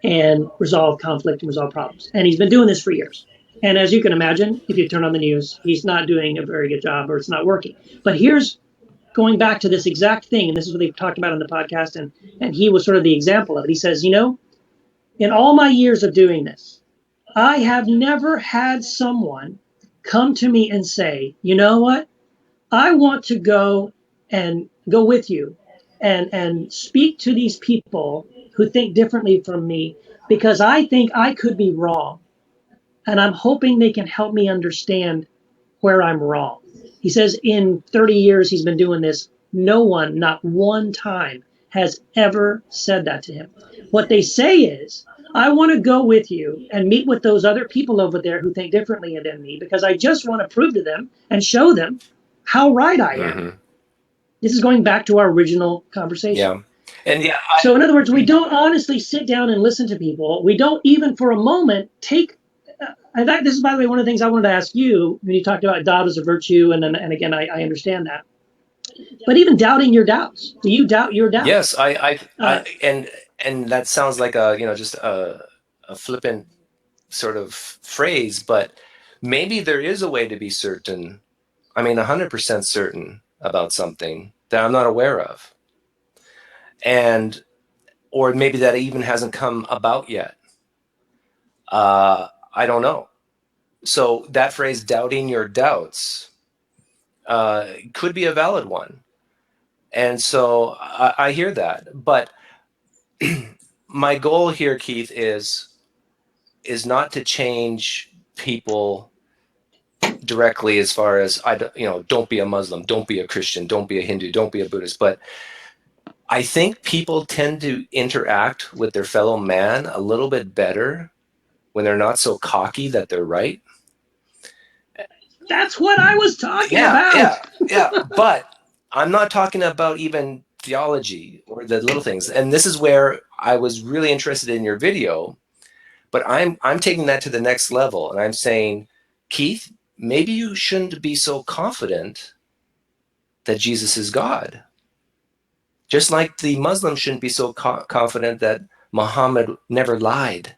and resolve conflict and resolve problems. And he's been doing this for years. And as you can imagine, if you turn on the news, he's not doing a very good job, or it's not working. But here's going back to this exact thing, and this is what they've talked about on the podcast, and he was sort of the example of it. He says, in all my years of doing this, I have never had someone come to me and say, you know what? I want to go with you and speak to these people who think differently from me, because I think I could be wrong. And I'm hoping they can help me understand where I'm wrong. He says in 30 years he's been doing this, no one, not one time, has ever said that to him. What they say is, I want to go with you and meet with those other people over there who think differently than me, because I just want to prove to them and show them how right I am. Mm-hmm. This is going back to our original conversation. Yeah. And so in other words, we don't honestly sit down and listen to people. We don't even for a moment take, in fact, this is, by the way, one of the things I wanted to ask you when you talked about doubt as a virtue. And again, I understand that. But even doubting your doubts. Do you doubt your doubts? Yes, and that sounds like just a flippant sort of phrase, but maybe there is a way to be certain. 100% certain about something that I'm not aware of. Or maybe that even hasn't come about yet. I don't know. So that phrase, doubting your doubts, could be a valid one. And so I hear that. But my goal here, Keith, is not to change people directly, as far as don't be a Muslim, don't be a Christian, don't be a Hindu, don't be a Buddhist. But I think people tend to interact with their fellow man a little bit better when they're not so cocky that they're right. That's what I was talking about. Yeah. But I'm not talking about even theology or the little things. And this is where I was really interested in your video. But I'm taking that to the next level, and I'm saying, Keith, maybe you shouldn't be so confident that Jesus is God. Just like the Muslims shouldn't be so confident that Muhammad never lied.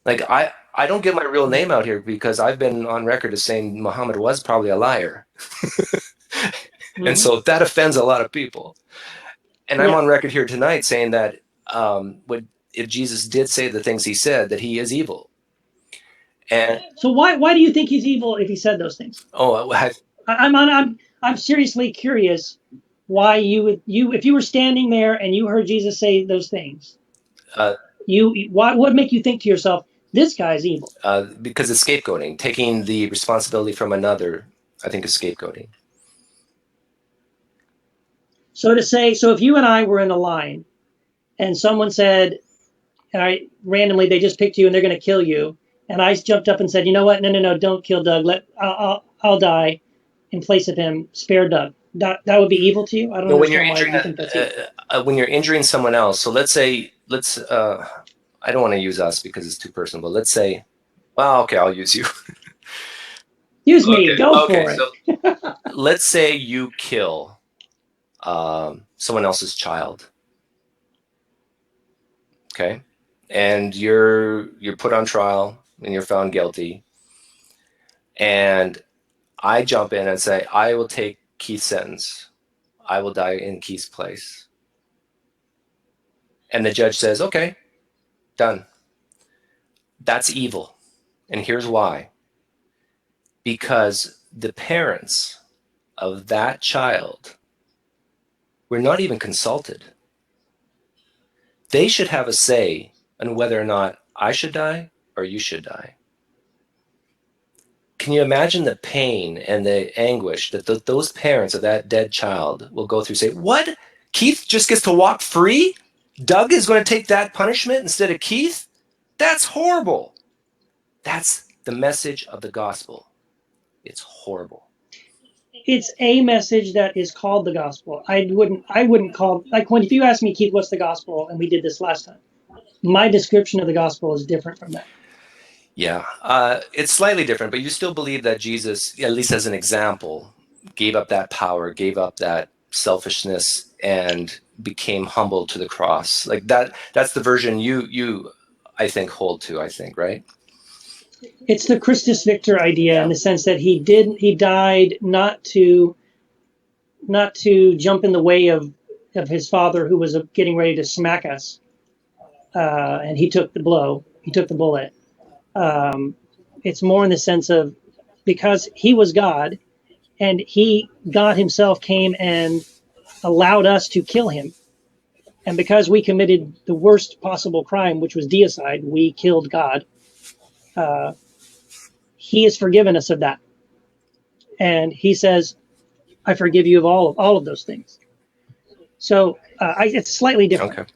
Like I don't give my real name out here because I've been on record as saying Muhammad was probably a liar. And so that offends a lot of people. And I'm Yeah. on record here tonight saying that if Jesus did say the things he said, that he is evil. And So why do you think he's evil if he said those things? I'm seriously curious why you if you were standing there and you heard Jesus say those things, what would make you think to yourself, this guy's evil? Because it's scapegoating, taking the responsibility from another. I think is scapegoating. So if you and I were in a line and someone said, randomly they just picked you and they're going to kill you, and I jumped up and said, you know what? No, don't kill Doug. I'll die in place of him. Spare Doug. That would be evil to you. I don't understand why you think that's evil. When you're injuring someone else. So let's say I don't want to use us because it's too personal, but let's say, well, okay, I'll use you. Use me. Go for it. So let's say you kill someone else's child. Okay, and you're put on trial and you're found guilty, and I jump in and say, I will take Keith's sentence. I will die in Keith's place. And the judge says, okay, done. That's evil. And here's why. Because the parents of that child were not even consulted. They should have a say on whether or not I should die or you should die. Can you imagine the pain and the anguish that those parents of that dead child will go through? Say, what? Keith just gets to walk free? Doug is going to take that punishment instead of Keith? That's horrible. That's the message of the gospel. It's horrible. It's a message that is called the gospel. I wouldn't call, like, if you ask me, Keith, what's the gospel, and we did this last time, my description of the gospel is different from that. Yeah, it's slightly different, but you still believe that Jesus, at least as an example, gave up that power, gave up that selfishness, and became humble to the cross. Like that's the version you I think hold to, I think, right? It's the Christus Victor idea in the sense that he died not to jump in the way of his father who was getting ready to smack us, and he took the blow, he took the bullet. It's more in the sense of, because he was God, and God himself came and allowed us to kill him. And because we committed the worst possible crime, which was deicide, we killed God. He has forgiven us of that. And he says, I forgive you of all of those things. So it's slightly different. Okay.